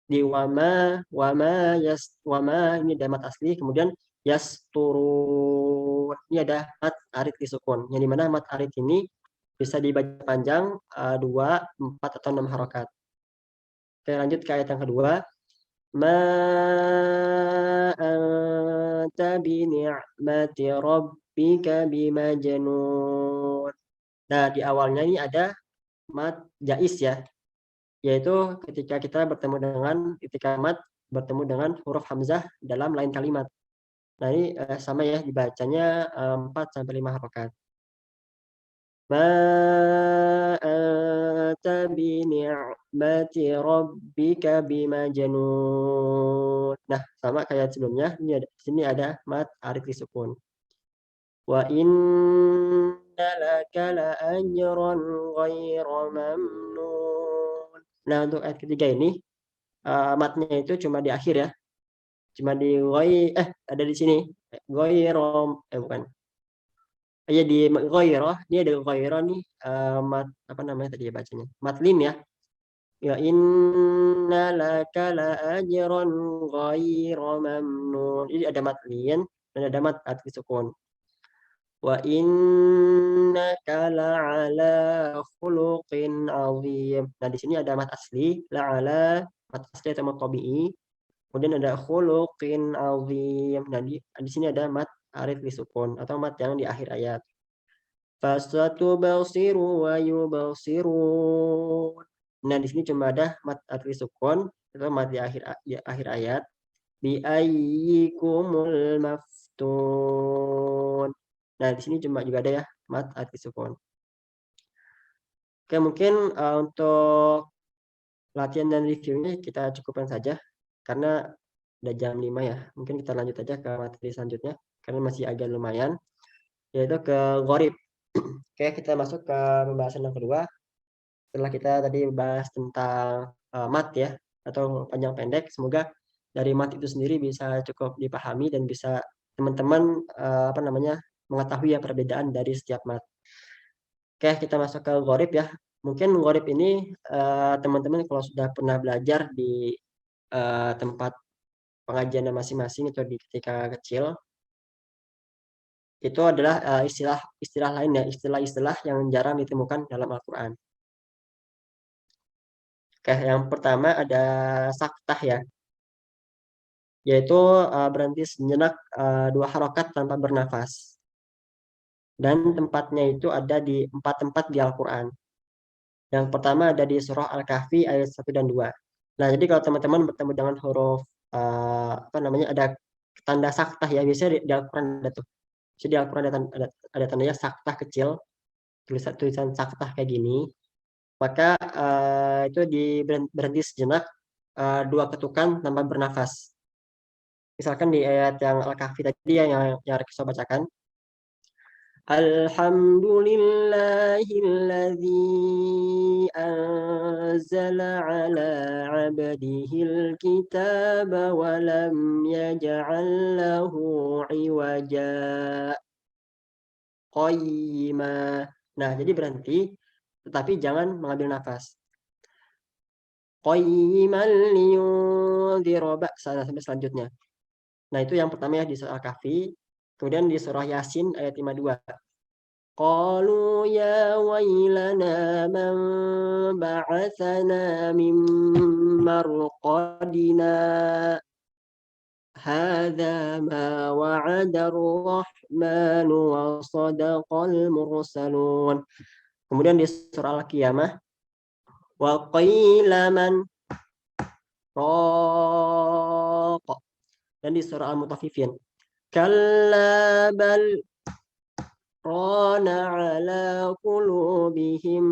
di wama ini ada mat asli, kemudian yasturun ini ada mat arid disukun, yang dimana mat arid ini bisa dibaca panjang 2, 4 atau 6 harokat. Oke, lanjut ke ayat yang kedua. Ma anta bi ni'mati rabbika bimajnun. Nah, di awalnya ini ada mat jais ya, yaitu ketika kita ketika mat bertemu dengan huruf hamzah dalam lain kalimat. Nah, ini sama ya dibacanya 4 sampai 5 harokat. Ma anta bi ni'mati rabbika bimajnun. Nah, sama kayak sebelumnya, di sini ada mat arid disukun. Wa inna laka la ajran ghaira mamnun. Nah, untuk ayat ketiga ini matnya itu cuma di akhir ya. Cuma di ada di sini. Bukan. Ya di ghairah, ini ada ghairah nih, apa namanya tadi ya bacanya? Matlin ya. Ya inna laka la ajran ghaira mamnun. Ini ada matlin dan ada mad atfi sukun. Wa innaka la'ala khuluqin azim. Nah, di sini ada mad asli, la'ala, mad asli atau mad tabi'i. Kemudian ada khuluqin azim. Nah, di sini ada mad arif disukun atau mad yang di akhir ayat. Fasatubsiru wa yubsirun. Nah, di sini cuma ada mad arif sukun atau mad di akhir ayat. Bi ayyikumul maftun. Nah, di sini cuma juga ada ya mad arif sukun. Oke, mungkin untuk latihan dan reviewnya kita cukupkan saja karena udah jam 5 ya. Mungkin kita lanjut aja ke materi selanjutnya karena masih agak lumayan, yaitu ke gharib. Oke, kita masuk ke pembahasan yang kedua. Setelah kita tadi bahas tentang mat ya atau panjang pendek, semoga dari mat itu sendiri bisa cukup dipahami dan bisa teman-teman apa namanya mengetahui ya perbedaan dari setiap mat. Oke, kita masuk ke gharib ya. Mungkin gharib ini teman-teman kalau sudah pernah belajar di tempat pengajian masing-masing atau di ketika kecil, itu adalah istilah lain ya, istilah-istilah yang jarang ditemukan dalam Al-Quran. Oke, yang pertama ada saktah ya, yaitu berhenti sejenak 2 harokat tanpa bernafas. Dan tempatnya itu ada di 4 tempat di Al-Quran. Yang pertama ada di surah Al-Kahfi ayat 1 dan 2. Nah, jadi kalau teman-teman bertemu dengan huruf apa namanya ada tanda saktah ya, biasanya di Al-Quran ada tuh. Jadi di Al-Quran ada tandanya saktah kecil, tulisan saktah kayak gini. Maka itu berhenti sejenak 2 ketukan tanpa bernafas. Misalkan di ayat yang Al-Kahfi tadi yang saya bacakan. Alhamdulillahilladzi anzala ala 'abdihil kitaba wa lam yaj'al lahu 'iwaja qayyima. Nah, jadi berhenti tetapi jangan mengambil nafas. Qayyiman liyundhira ba'san sampai selanjutnya. Nah, itu yang pertama ya di surah Al-Kahfi. Kemudian di surah Yasin ayat 52. Qalu ya wailana man ba'atsana min marqadina. Hadza ma wa'ada ar-rahman wa sadaqal mursalun. Kemudian di surah Al-Qiyamah wa qila man raq. Dan di surah Al-Mutaffifin kalla bal rana ala qulubihim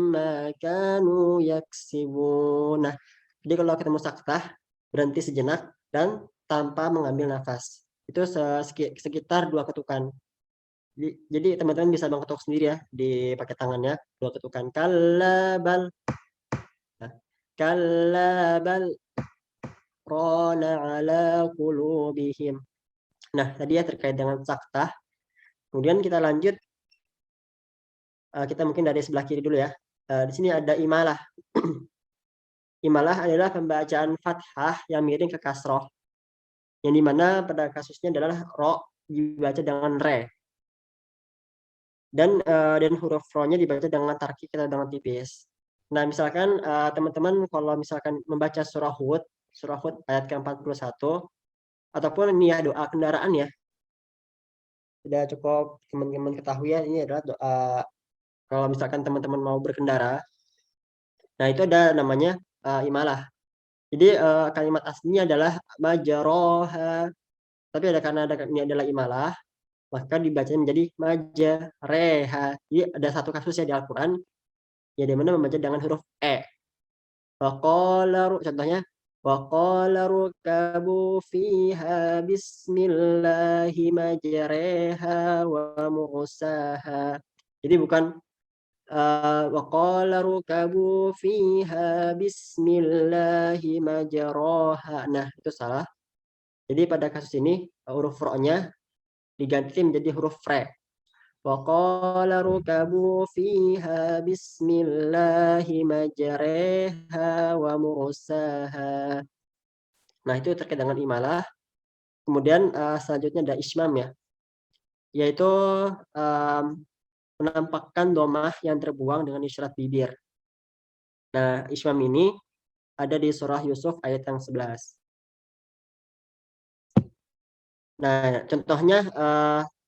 ma kanu yaksibun. Nah, jadi kalau ketemu saktah berhenti sejenak dan tanpa mengambil nafas. Itu sekitar 2 ketukan. Jadi teman-teman bisa mengetuk sendiri ya pakai tangannya 2 ketukan. Kallabal. Nah, kallabal rana ala qulubihim. Nah, tadi ya terkait dengan saktah. Kemudian kita lanjut, kita mungkin dari sebelah kiri dulu ya. Di sini ada imalah. Imalah adalah pembacaan fathah yang miring ke kasroh. Yang dimana pada kasusnya adalah ro dibaca dengan re. Dan huruf ro-nya dibaca dengan tarkik atau dengan tipis. Nah, misalkan teman-teman kalau misalkan membaca surah Hud ayat ke-41, ataupun ini ya doa kendaraan ya. Sudah cukup teman-teman ketahui ya, ini adalah doa kalau misalkan teman-teman mau berkendara. Nah, itu ada namanya imalah. Jadi kalimat aslinya adalah majaroha. Tapi karena ini adalah imalah, maka dibaca menjadi majareha. Jadi ada satu kasus ya di Al-Quran, ya di mana membaca dengan huruf E. Contohnya, waqala rukabu fiha bismillahi majreha wa mursaha. Jadi bukan waqala rukabu fiha bismillahi majraha. Nah, itu salah. Jadi pada kasus ini huruf ro-nya diganti menjadi huruf re. وقال اركبوا فيها بسم الله مجريها ومرساها. Nah, itu terkait dengan imalah. Kemudian selanjutnya ada ismam ya, yaitu menampakkan domah yang terbuang dengan isyarat bibir. Nah, ismam ini ada di surah Yusuf ayat yang 11. Nah, contohnya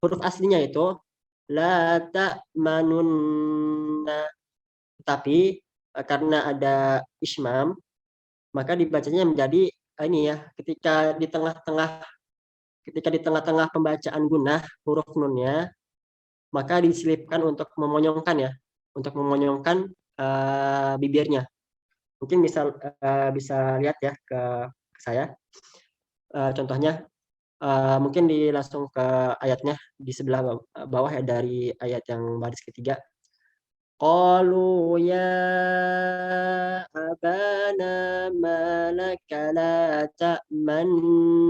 huruf aslinya itu la ta'manunna, tapi karena ada ismam, maka dibacanya menjadi ini ya, ketika di tengah-tengah pembacaan gunah huruf nunnya, maka diselipkan untuk memonyongkan ya, untuk memonyongkan bibirnya. Mungkin bisa lihat ya ke saya. Contohnya mungkin langsung ke ayatnya di sebelah bawah ya, dari ayat yang baris ketiga. Qalu ya abana ma laka la ta'manna.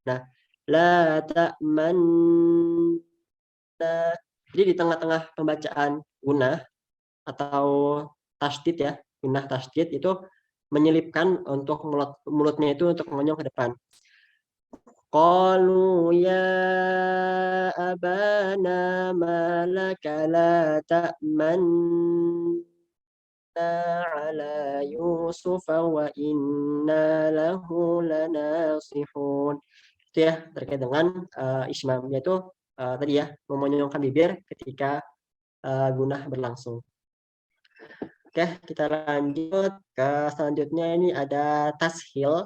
Nah, la ta'manna. Jadi di tengah-tengah pembacaan gunah atau tasydid ya, gunah tasydid itu menyelipkan untuk mulutnya itu untuk mengonyong ke depan. Qalu ya abana ma laka la ta'manna ala Yusuf wa inna lahu lanasihun. Itu ya terkait dengan ismam, yaitu tadi ya memonyongkan bibir ketika gunah berlangsung. Oke, kita lanjut ke selanjutnya. Ini ada tashil,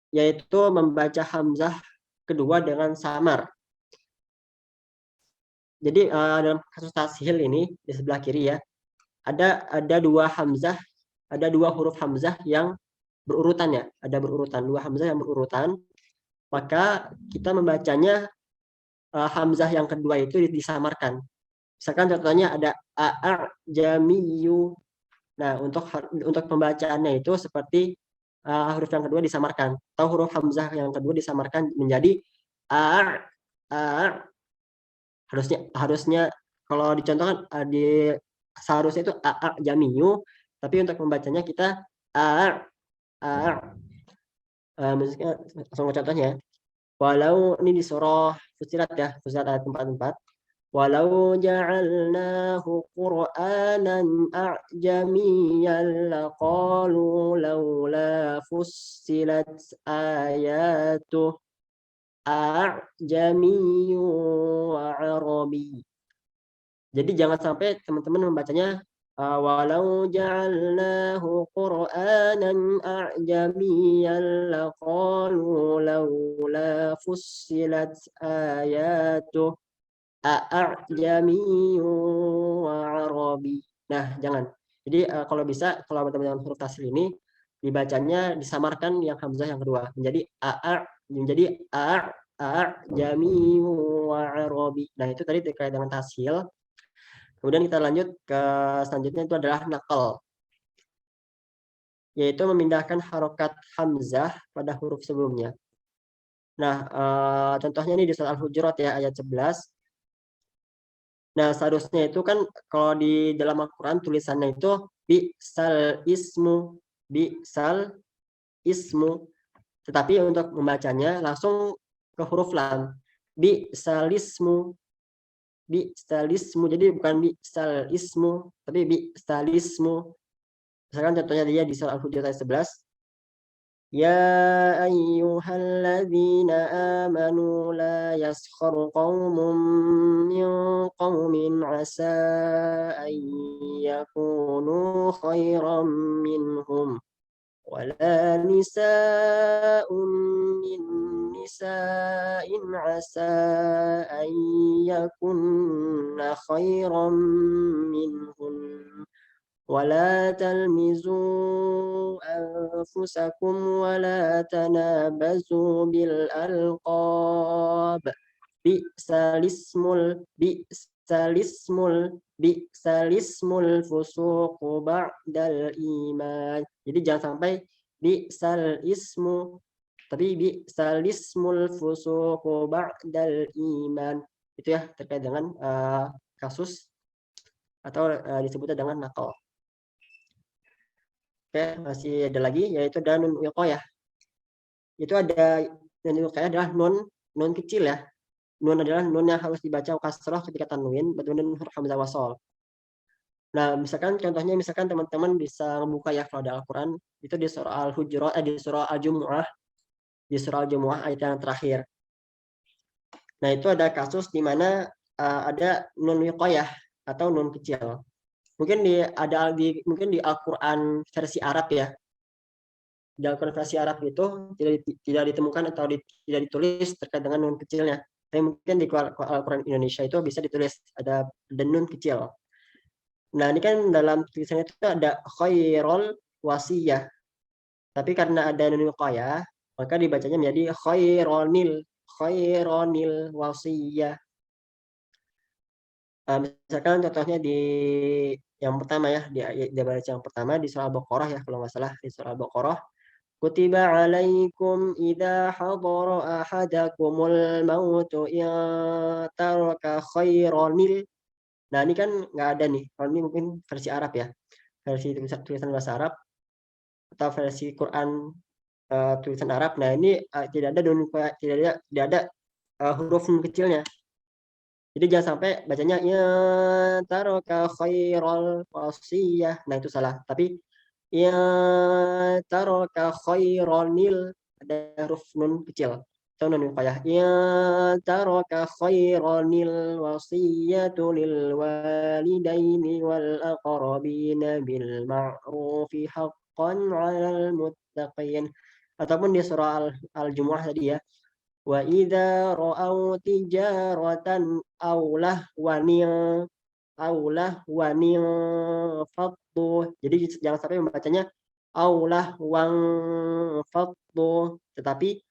yaitu membaca hamzah kedua dengan samar. Jadi dalam kasus tashil ini di sebelah kiri ya, ada dua hamzah, ada dua huruf hamzah yang berurutan ya, ada berurutan, dua hamzah yang berurutan. Maka kita membacanya hamzah yang kedua itu disamarkan. Misalkan contohnya ada a'jamiyu. Nah, untuk pembacaannya itu seperti huruf yang kedua disamarkan, atau huruf hamzah yang kedua disamarkan menjadi a. Harusnya kalau dicontohkan seharusnya itu a'jamiyu, tapi untuk membacanya kita a. Misalnya langsung contohnya. Walau ini di surah Fussilat ya, Fussilat ayat 44. Walau ja'alnahu Qur'anan a'jamiyyan laqalu laula fussilat ayatuh a'jamiyyu wa 'arabi. Jadi jangan sampai teman-teman membacanya walau ja'alnahu Qur'anan a'jamiyyan laqalu laula fussilat ayatuh a'jamiyyu wa 'arabi. Nah, jangan. Jadi kalau bisa, kalau teman-teman huruf tasrif ini dibacanya disamarkan yang hamzah yang kedua menjadi a'jamiyyu wa 'arabi. Nah, itu tadi terkait dengan tashil. Kemudian kita lanjut ke selanjutnya, itu adalah naqal, yaitu memindahkan harokat hamzah pada huruf sebelumnya. Nah, contohnya ini di surat Al-Hujurat ya, ayat 11. Nah, seharusnya itu kan kalau di dalam Al-Quran tulisannya itu bi'sal ismu. Tetapi untuk membacanya langsung ke huruf lam. Bi'sal ismu. Jadi bukan bi'sal ismu, tapi bi'sal ismu. Misalkan contohnya dia di surat Al-Hujurat ayat 11. Ya ayyuhalladzina amanu la yaskhar qaumun min qaumin asa an yakunu khairan minhum wala nisa'un min nisa'in asa an yakunna khairan minhum ولا تلمزوا أنفسكم ولا تنابزوا بالألقاب بئس الاسم الفسوق بعد الإيمان. Jadi jangan sampai bi'sal ismu, tapi bi'sal ismul fusuq ba'dal iman. Itu ya terkait dengan kasus atau disebutnya dengan naqal. Oke, masih ada lagi yaitu ada nun wiqayah. Itu ada nun wiqayah adalah nun kecil ya. Nun adalah nun yang harus dibaca kasrah ketika tanwin bertemu huruf hamzah wasal. Nah, misalkan contohnya misalkan teman-teman bisa membuka ya kalau ada Al-Qur'an itu di surah Al-Hujurat, di surah Al-Jumu'ah, di surah Al-Jumu'ah ayat yang terakhir. Nah, itu ada kasus di mana ada nun wiqayah atau nun kecil. Mungkin mungkin di Al-Qur'an versi Arab ya. Di Al-Qur'an versi Arab itu tidak ditemukan atau tidak ditulis terkait dengan nun kecilnya. Tapi mungkin di Al-Qur'an Indonesia itu bisa ditulis ada nun kecil. Nah, ini kan dalam tulisannya itu ada khairul wasiyah. Tapi karena ada nun wiqayah, maka dibacanya menjadi khaironil wasiyah. Misalkan contohnya di yang pertama ya, di baca yang pertama di surah Al-Baqarah ya kalau nggak salah di surah Al-Baqarah. Kutiba alaikum idza hadara ahadakumul mautu in taraka khaironil. Nah, ini kan nggak ada nih. Kalau ini mungkin versi Arab ya. Versi tulisan bahasa Arab atau versi Quran tulisan Arab. Nah, ini tidak ada huruf nun kecilnya. Jadi jangan sampai bacanya ya taraka khairal wasiyah. Nah, itu salah. Tapi ya taraka khaironil ada huruf nun kecil. Atau nun wiqayah. Ya taraka khaironil wasiyatu lil walidaini wal aqrabina bil ma'rufi haqqan 'alal muttaqin. Ataupun di surah Al-Jumu'ah tadi ya. Wa idza ra'au tijaratan awlah wanil faddu. Jadi jangan sampai membacanya aulah wang faddu, tetapi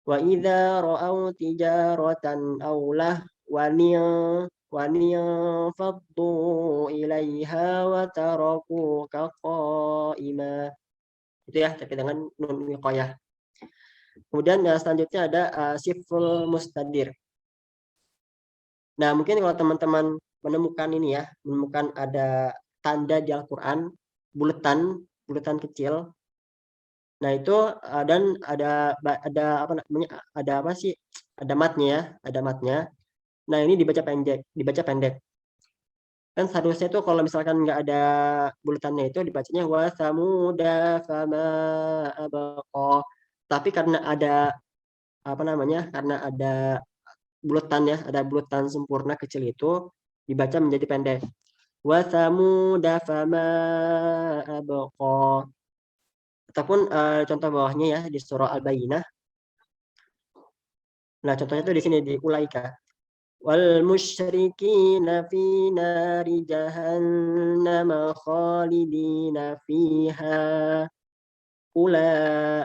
wa idza ra'au tijaratan wanil faddu ilaiha wa tarakuka qa'ima. Itu ya terkait dengan nun wiqayah. Kemudian selanjutnya ada sifrul mustadir. Nah, mungkin kalau teman-teman menemukan ini ya, menemukan ada tanda di Al-Qur'an buletan kecil. Nah, itu dan ada apa namanya? Ada apa sih? Ada matnya ya, ada matnya. Nah, ini dibaca pendek. Kan seharusnya itu kalau misalkan nggak ada buletannya itu dibacanya wa samuda fama abaqa. Tapi karena ada apa namanya? Karena ada buletan ya, ada buletan sempurna kecil itu dibaca menjadi pendek. Wa samuda fama abqa. Ataupun contoh bawahnya ya di surah Al-Bayyinah. Nah, contohnya itu di sini di ulaika. Wal musyrikina fi nari jahannam khalidina fiha.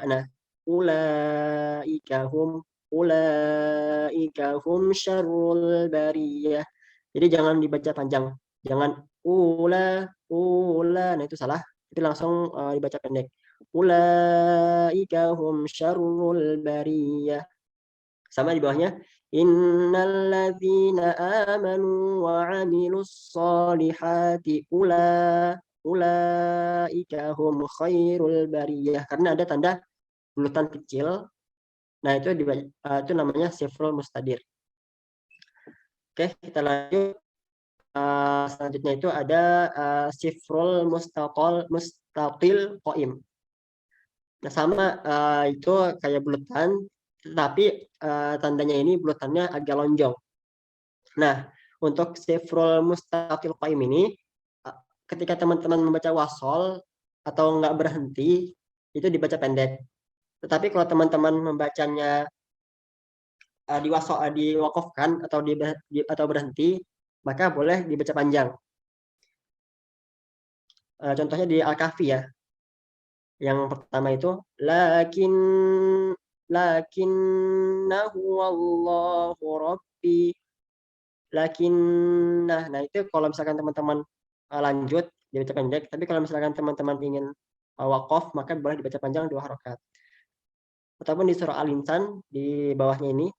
Nah, ulaika hum syarrul bariyah. Jadi jangan dibaca panjang. Jangan nah itu salah. Itu langsung dibaca pendek. Ulaika hum syarrul bariyah. Sama di bawahnya innalladzina amanu wa 'amilus sholihati ulaika hum khairul bariyah. Karena ada tanda buletan kecil. Nah, itu itu namanya sifrul mustadir. Oke, kita lanjut. Selanjutnya itu ada sifrul mustatil qaim. Nah, sama itu kayak buletan, tapi tandanya ini buletannya agak lonjong. Nah, untuk sifrul mustatil qaim ini, ketika teman-teman membaca wasol atau nggak berhenti, itu dibaca pendek. Tetapi kalau teman-teman membacanya diwakofkan atau berhenti, maka boleh dibaca panjang. Contohnya di Al-Kahfi ya. Yang pertama itu lakinnahu wallahu rabbi. Nah itu kalau misalkan teman-teman lanjut dibaca pendek, tapi kalau misalkan teman-teman ingin wakof maka boleh dibaca panjang 2 harokat. Ataupun di surah Al-Insan di bawahnya ini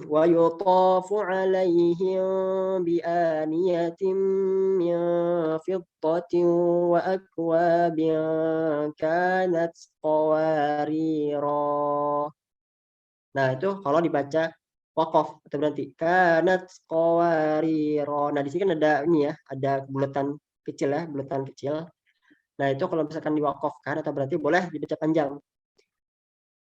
Wa yutafu 'alaihim bi aniyatin min fiddatin wa akwabin kanat qawarira. Nah, itu kalau dibaca waqaf atau berhenti. Kanat qawarira. Nah, di sini kan ada ini ya, ada bulatan kecil ya, bulatan kecil. Nah, itu kalau misalkan diwaqafkan atau berarti boleh dibaca panjang.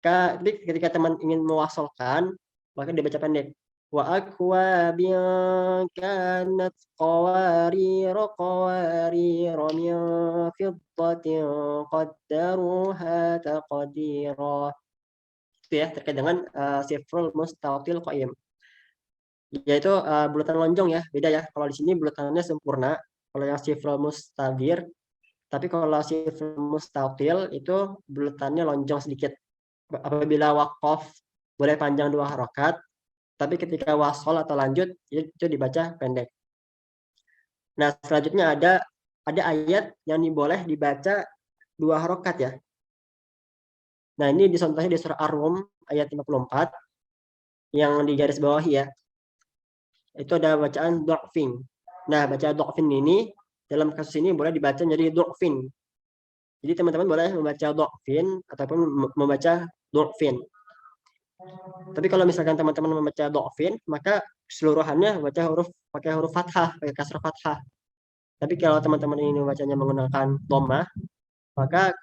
Jadi ketika teman ingin mewasolkan, maka dibaca pendek. Wa akwabin kanat qawarira min fiddatin qaddaruha taqdira. Itu ya terkait dengan sifrul mustatil qaim. Yaitu bulatan lonjong ya, beda ya. Kalau di sini bulatannya sempurna, kalau yang sifrul mustadir, tapi kalau sifrul mustatil itu bulatannya lonjong sedikit. Apabila waqaf boleh panjang 2 harokat, tapi ketika wasol atau lanjut itu dibaca pendek. Nah, selanjutnya ada ayat yang boleh dibaca 2 harokat ya. Nah, ini contohnya di surah Ar-Rum ayat 54 yang di garis bawah ya. Itu ada bacaan du'fin. Nah, baca du'fin ini dalam kasus ini boleh dibaca jadi du'fin. Jadi teman-teman boleh membaca du'fin ataupun membaca du'fin. Tapi kalau misalkan teman-teman membaca du'fin, maka keseluruhannya baca pakai huruf fathah, pakai kasrah fathah. Tapi kalau teman-teman ini membacanya menggunakan dhammah, maka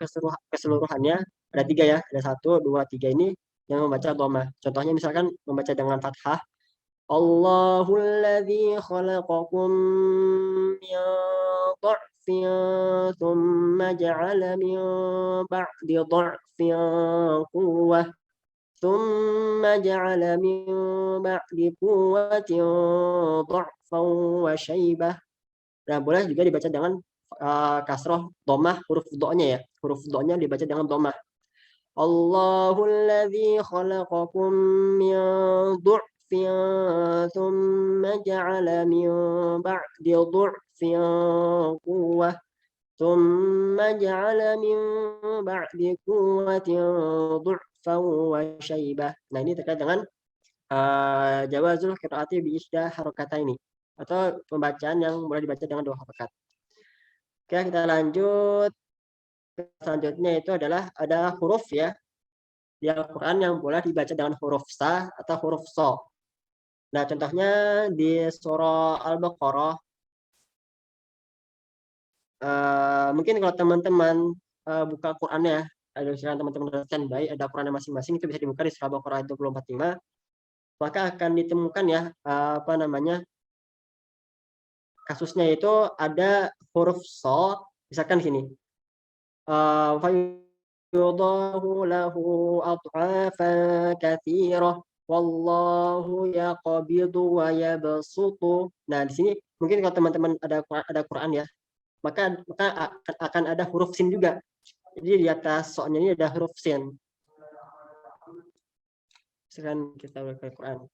keseluruhannya ada 3 ya, ada 1, 2, 3 ini yang membaca dhammah. Contohnya misalkan membaca dengan fathah, Allahul ladzi khalaqakum min dha'fin tsumma ja'ala min ba'di dha'fin quwwah tsumma ja'ala min ba'di quwwatin dha'fan wa syaibah. Nah, boleh juga dibaca dengan kasroh dhammah huruf do-nya ya. Huruf do-nya dibaca dengan dhammah. Allahul ladzi khalaqakum min dha'fin tsumma ja'ala min ba'di dha'fin quwwah tsumma ja'ala min ba'di quwwatin dha'fan wa syaibah. Nah, ini terkait dengan jawazul qiraati bi ihda harokataini atau pembacaan yang boleh dibaca dengan 2 harokat. Oke, kita lanjut. Selanjutnya itu adalah ada huruf ya di Al-Quran yang boleh dibaca dengan huruf sa atau huruf so. Nah, contohnya di surah Al-Baqarah. Mungkin kalau teman-teman buka Qurannya, ada misalkan teman-teman standby, ada Qurannya masing-masing, itu bisa dibuka di surah Al-Baqarah 245. Maka akan ditemukan ya kasusnya itu ada huruf so, misalkan sini. Fayudahu lahu ad'afan katsirah wallahu yaqbidu wa yabsutu. Nah, di sini mungkin kalau teman-teman ada Quran ya, maka akan ada huruf sin juga. Jadi di atas so-nya ini ada huruf sin. Sekarang kita buka Quran.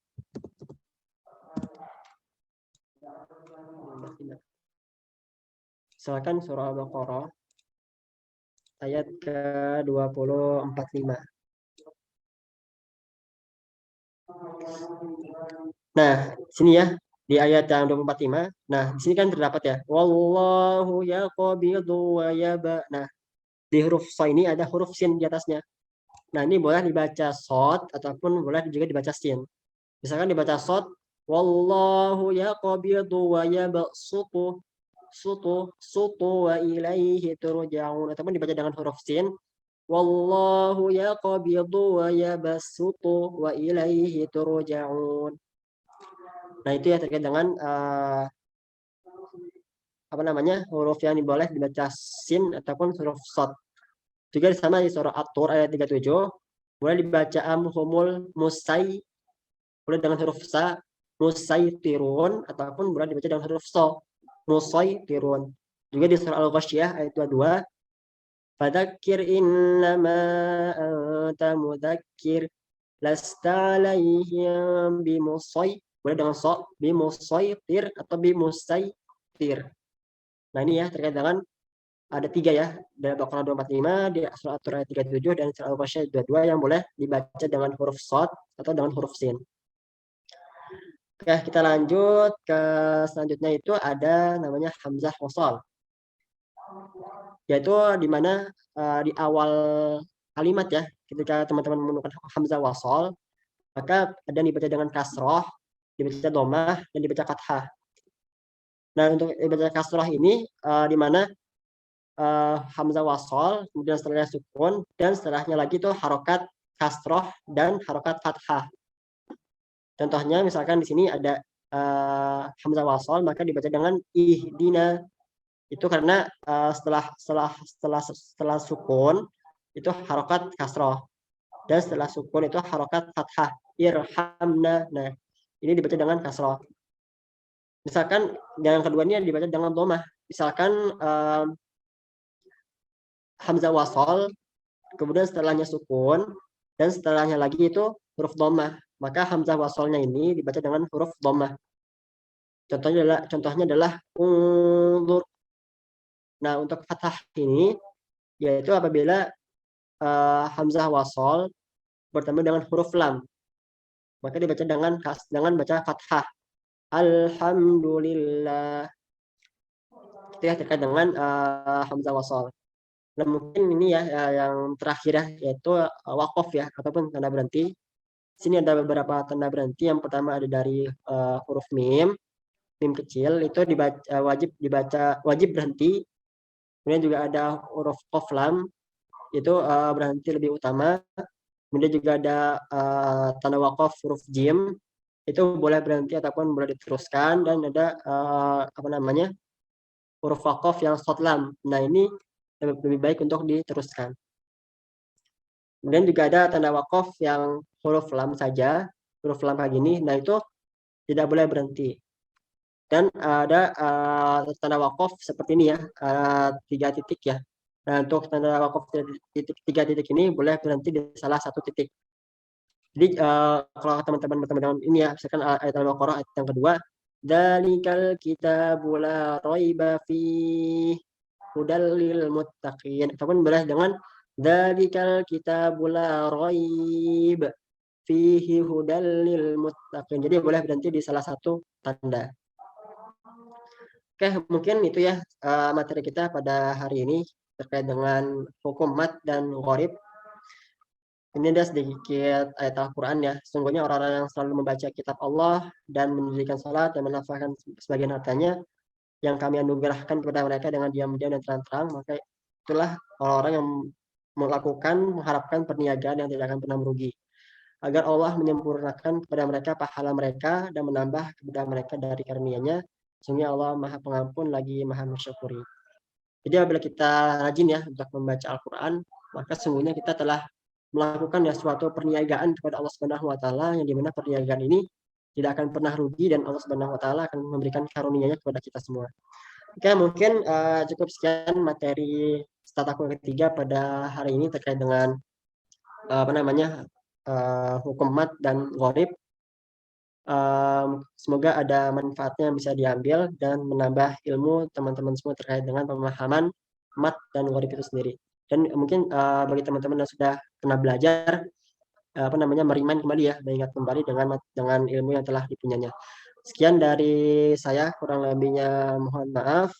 Silakan surah Al-Baqarah ayat ke-245. Nah, sini ya di ayat yang 245. Nah, di sini kan terdapat ya wallahu yaqbidu wa yaba. Nah, di huruf so ini ada huruf sin di atasnya. Nah, ini boleh dibaca shad ataupun boleh juga dibaca sin. Misalkan dibaca shad wallahu yaqbidu wa yabsutu sutu wa ilaihi turja'un, ataupun dibaca dengan huruf sin wallahu yaqbidu wa yabsutu wa ilaihi turja'un. Nah, itu ya terkait dengan huruf yang boleh dibaca sin ataupun huruf shad. Juga sama di surah At-Tur ayat 37 boleh dibaca amhumul musai, boleh dengan huruf sa, musaitirun, ataupun boleh dibaca dengan huruf so, musaitirun. Juga di surah Al-Ghasyiyah ayat 22 fadzakir innama anta mudzakir lasta alaihim bimusai, boleh dengan so, bimusaitir atau bimusaitir. Nah, ini ya terkait dengan ada 3 ya, dari Baqarah 245, di surah At-Tur ayat 37, dan surah Al-Ghasyiyah 22 yang boleh dibaca dengan huruf shad atau dengan huruf sin. Oke, kita lanjut ke selanjutnya itu ada namanya hamzah wasal. Yaitu di mana di awal kalimat ya, ketika teman-teman menggunakan hamzah wasal, maka ada yang dibaca dengan kasroh, dibaca domah, dan dibaca fathah. Nah, untuk dibaca kasroh ini di mana hamzah wasal, kemudian setelahnya sukun, dan setelahnya lagi itu harokat kasroh dan harokat fathah. Contohnya misalkan di sini ada hamzah wasal, maka dibaca dengan ihdina. Itu karena setelah sukun itu harokat kasroh, dan setelah sukun itu harokat fathah, irhamna. Nah, ini dibaca dengan kasroh. Misalkan yang kedua ini dibaca dengan domah. Misalkan hamzah wasal, kemudian setelahnya sukun, dan setelahnya lagi itu huruf domah. Maka hamzah wasalnya ini dibaca dengan huruf domah. Contohnya adalah unzur. Nah, untuk fathah ini yaitu apabila hamzah wasal bertemu dengan huruf lam, maka dibaca dengan baca fathah. Alhamdulillah. Itu ya terkait dengan hamzah wasal. Nah, mungkin ini ya yang terakhir ya, yaitu waqaf ya, ataupun tanda berhenti. Sini ada beberapa tanda berhenti. Yang pertama ada dari huruf mim kecil, itu wajib berhenti. Kemudian juga ada huruf qaf lam, itu berhenti lebih utama. Kemudian juga ada tanda waqaf huruf jim, itu boleh berhenti ataupun boleh diteruskan. Dan ada huruf waqaf yang short lam. Nah, ini lebih baik untuk diteruskan. Kemudian juga ada tanda waqaf yang huruf lam saja, huruf lam kayak gini. Nah, itu tidak boleh berhenti. Dan ada tanda waqaf seperti ini ya, 3 titik ya. Nah, untuk tanda waqaf 3 titik ini boleh berhenti di salah satu titik. Jadi kalau teman-teman ini ya, misalkan ayat Al-Baqarah ayat yang kedua, dzalikal kitabu la raiba fihi hudal lil muttaqin. Ataupun boleh dengan dzalikal kitabu la raib fihi hudal lil muttaqin. Jadi boleh berhenti di salah satu tanda. Oke, mungkin itu ya materi kita pada hari ini terkait dengan hukum mat dan gharib. Ini ada sedikit ayat Al-Quran ya. Sungguhnya orang-orang yang selalu membaca kitab Allah dan mendirikan salat dan menafkahkan sebagian hartanya yang kami anugerahkan kepada mereka dengan diam-diam dan terang-terang, maka itulah orang-orang yang mengharapkan perniagaan yang tidak akan pernah merugi, agar Allah menyempurnakan kepada mereka pahala mereka dan menambah kepada mereka dari karunia-Nya. Sungguh Allah Maha Pengampun lagi Maha Mensyukuri. Jadi apabila kita rajin ya untuk membaca Al-Quran, maka sungguhnya kita telah melakukan ya suatu perniagaan kepada Allah Subhanahu wa taala, yang dimana perniagaan ini tidak akan pernah rugi dan Allah Subhanahu wa taala akan memberikan karunia-Nya kepada kita semua. Oke, mungkin cukup sekian materi start aku ketiga pada hari ini terkait dengan hukum mat dan gharib. Semoga ada manfaatnya yang bisa diambil dan menambah ilmu teman-teman semua terkait dengan pemahaman mat dan gharib itu sendiri. Dan mungkin bagi teman-teman yang sudah pernah belajar merimain kembali ya, mengingat kembali dengan ilmu yang telah dipunyanya. Sekian dari saya, kurang lebihnya mohon maaf.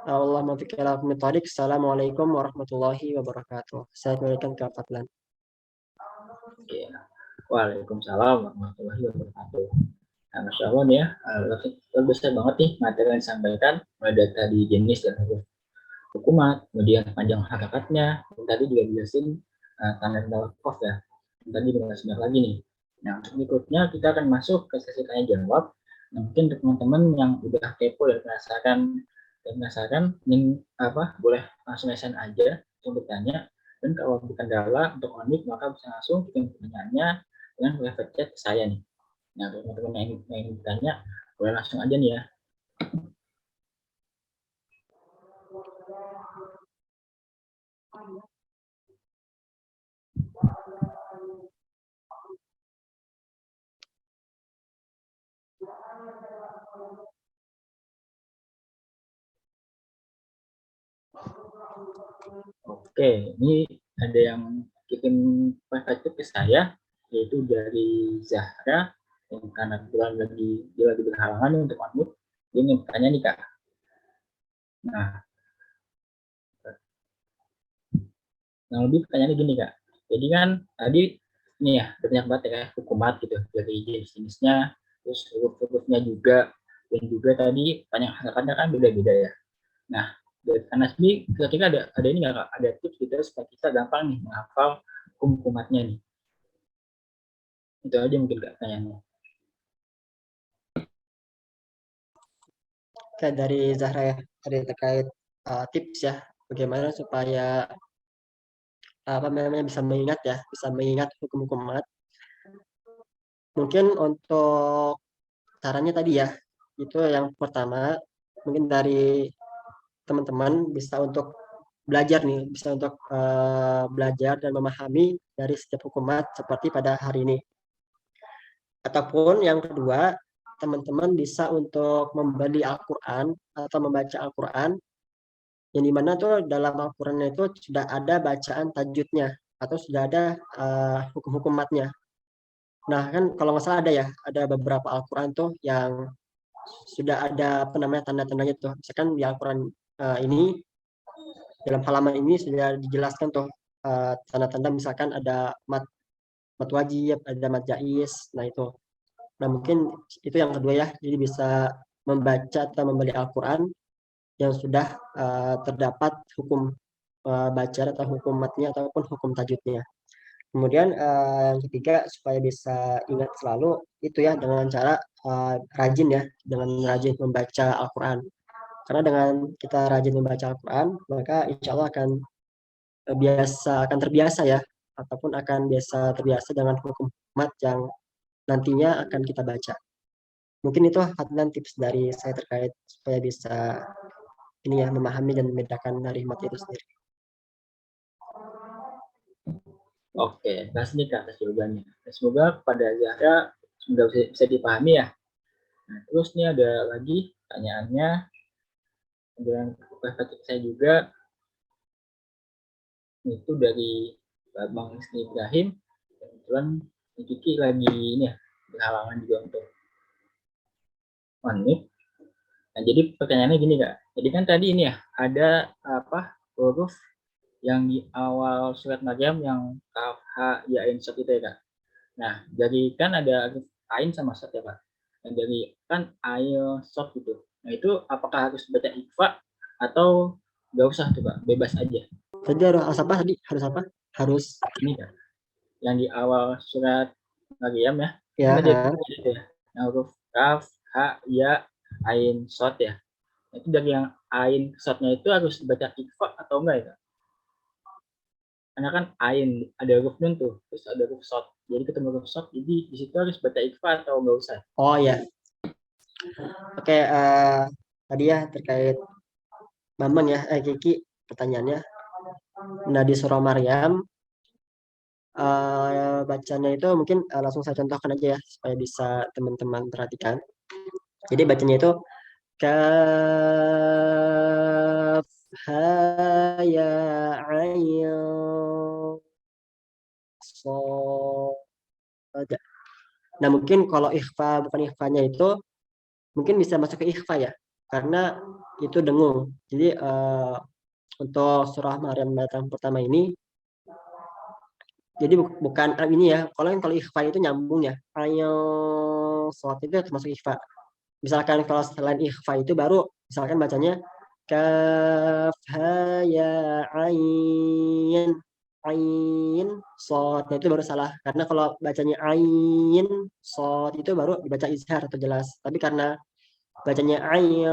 Allahumma fiq ila aqwamit. Assalamualaikum warahmatullahi wabarakatuh. Saya kembalikan ke Fadlan. Ya. Waalaikumsalam warahmatullahi wabarakatuh. Nah, Masya Allah nih ya, luar biasa banget nih materi yang disampaikan, mulai dari tadi jenis dan hukumat, kemudian panjang harokatnya, dan tadi juga dijelasin tanda waqaf ya. Dan tadi banyak lagi nih. Nah, untuk berikutnya kita akan masuk ke sesi tanya jawab. Nah, mungkin teman-teman yang udah kepo dan penasaran ingin boleh langsung mention aja untuk bertanya. Dan kalau berkendala untuk unik, maka bisa langsung kirim pertanyaannya dengan private chat ke saya nih. Nah, teman-teman yang ingin bertanya, boleh langsung aja nih ya. Oke, ini ada yang kirim private ke saya, yaitu dari Zahra Dan karena kebetulan dia lagi berhalangan untuk unmute, dia ingin bertanya nih Kak. Nah, lebih pertanyaannya gini Kak. Jadi kan tadi ini ya banyak banget ya hukumat gitu dari jenis-jenisnya, terus huruf-hurufnya juga, dan juga tadi banyak harapannya kan beda-beda ya. Nah, dari Kanasbi kira-kira ada ini nggak Kak? Ada tips gitu supaya kita gampang nih menghafal hukumatnya nih. Itu aja mungkin Kak pertanyaannya. Oke, dari Zahra ya, tadi terkait tips ya, bagaimana supaya apa namanya bisa mengingat hukum-hukum mat. Mungkin untuk caranya tadi ya, itu yang pertama mungkin dari teman-teman bisa untuk belajar nih, bisa untuk belajar dan memahami dari setiap hukumat seperti pada hari ini. Ataupun yang kedua, teman-teman bisa untuk membeli Al-Quran atau membaca Al-Quran, yang dimana tuh dalam Al-Qurannya itu sudah ada bacaan tajwidnya atau sudah ada hukum-hukum matnya. Nah kan kalau nggak salah ada ya, ada beberapa Al-Quran tuh yang sudah ada apa namanya tanda-tandanya tuh. Misalkan di Al-Quran ini dalam halaman ini sudah dijelaskan tuh tanda-tanda misalkan ada mat wajib, ada mat jais. Nah itu. Nah mungkin itu yang kedua ya. Jadi bisa membaca atau membeli Al-Quran yang sudah terdapat hukum bacaan atau hukum matnya ataupun hukum tajwidnya. Kemudian yang ketiga supaya bisa ingat selalu itu ya dengan cara rajin ya, dengan rajin membaca Al-Quran. Karena dengan kita rajin membaca Al-Quran, maka insya Allah akan terbiasa ya, ataupun akan biasa terbiasa dengan hukum mat yang nantinya akan kita baca. Mungkin itu dan tips dari saya terkait supaya bisa ini ya memahami dan membedakan dari mat itu sendiri. Oke, kasih nih Kak atas jawabannya. Semoga pada Zahra sudah bisa dipahami ya. Nah, terus nih ada lagi pertanyaannya dengan perspektif saya juga, itu dari Bang Rizky Ibrahim. Kebetulan Kiki lagi ini ya, berhalangan juga untuk unmute. Nah, jadi pertanyaannya gini Kak. Jadi kan tadi ini ya, ada apa huruf yang di awal surat Maryam yang kaf, ha, ya, ain, sod itu ya Kak. Nah, jadi kan ada ain sama sod ya Pak. Dan dari kan ain, sod gitu. Nah, itu apakah harus baca ikhfa atau nggak usah tuh Pak, bebas aja. Jadi harus apa tadi? Harus apa? Harus Ini Kak, yang di awal surat Maryam ya. Kan ya. tadi itu ya. Nah, huruf kaf, ha, ya, ain, sod ya. Nah, itu dari yang ain sodnya itu harus dibaca ikhfa atau enggak ya Kak? Karena kan ain ada huruf nun tuh, terus ada huruf sod. Jadi ketemu huruf sod, jadi di situ harus baca ikhfa atau enggak usah? Oh ya. Oke, tadi ya terkait Maman ya, Kiki pertanyaannya. Nah di surah Maryam bacanya itu mungkin langsung saya contohkan aja ya supaya bisa teman-teman perhatikan. Jadi bacanya itu kaf ha ya ain shad. Nah mungkin kalau ikhfa bukan ikhfanya itu mungkin bisa masuk ke ikhfa ya karena itu dengung. Jadi untuk surah Maryam yang pertama ini jadi bukan ini ya. Kalau ikhfa itu nyambung ya. Ayo sholat itu termasuk ikhfa. Misalkan kalau selain ikhfa itu baru misalkan bacanya kaf ha ya ain ain shad. Nah, itu baru salah karena kalau bacanya ain shad itu baru dibaca izhar atau jelas. Tapi karena bacanya ain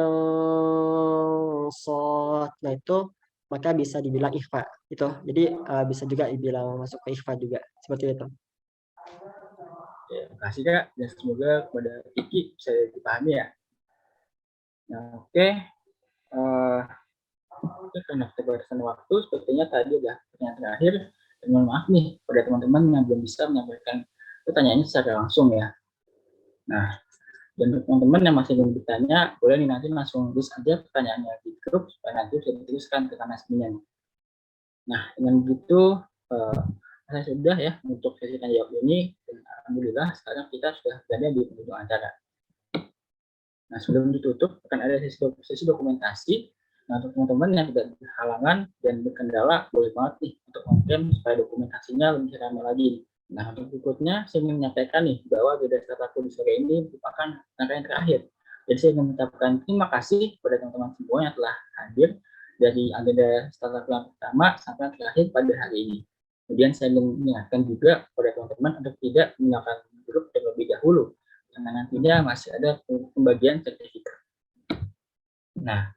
shad, nah itu maka bisa dibilang ikhfa itu. Jadi bisa juga dibilang masuk ke ikhfa juga seperti itu. Ya, kasih Kak, dan semoga kepada Kiki bisa dipahami ya. Nah, oke. Karena keterbatasan waktu, sepertinya tadi adalah pertanyaan terakhir. Dan mohon maaf nih pada teman-teman yang belum bisa menyampaikan pertanyaannya secara langsung ya. Nah, dan untuk teman-teman yang masih belum bertanya, boleh nih nanti langsung tulis aja pertanyaannya di grup supaya nanti bisa dituliskan ke Kanasminya. Nah, dengan begitu saya sudah ya untuk sesi tanya jawab ini. Dan alhamdulillah alhamdulillah sekarang kita sudah berada di penghujung acara. Nah, sebelum ditutup akan ada sesi dokumentasi. Nah, untuk teman-teman yang tidak berhalangan dan berkendala, boleh banget nih untuk on-cam supaya dokumentasinya lebih ramai lagi. Nah, untuk berikutnya saya ingin menyampaikan nih bahwa beda startup di sore ini merupakan rangkaian terakhir. Jadi saya ingin mengucapkan terima kasih kepada teman-teman semua yang telah hadir dari agenda startup yang pertama sampai yang terakhir pada hari ini. Kemudian saya ingin mengingatkan juga kepada teman-teman untuk tidak meninggalkan grup terlebih dahulu, karena nantinya masih ada pembagian sertifikat. Nah,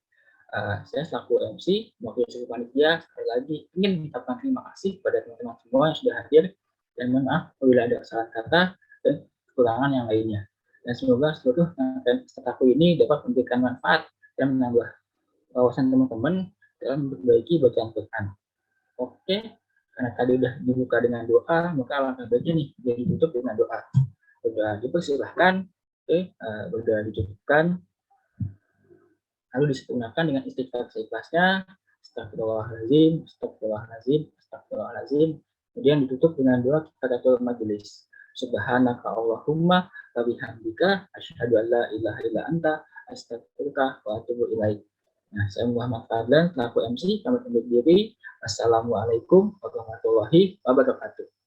saya selaku MC, wakil seluruh panitia, sekali lagi ingin mengucapkan terima kasih kepada teman-teman semua yang sudah hadir, dan mohon maaf apabila ada kesalahan kata dan kekurangan yang lainnya. Dan semoga seluruh startupku ini dapat memberikan manfaat dan menambah wawasan teman-teman dalam memperbaiki bacaan Quran. Oke, karena tadi sudah dibuka dengan doa, maka alangkah baiknya nih jadi ditutup dengan doa. Sudah dipersilahkan, sudah dicukupkan. Lalu disempurnakan dengan istighfar seikhlasnya, astagfirullahaladzim, astagfirullahaladzim, astagfirullahaladzim. Kemudian ditutup dengan doa kifaratul majelis. Subhanaka Allahumma wa bihamdika asyhadu an la ilaha illa anta astaghfiruka wa atubu ilaik. Nah, saya Muhammad Fadlan, selaku MC, kami undur diri. Wassalamualaikum warahmatullahi wabarakatuh.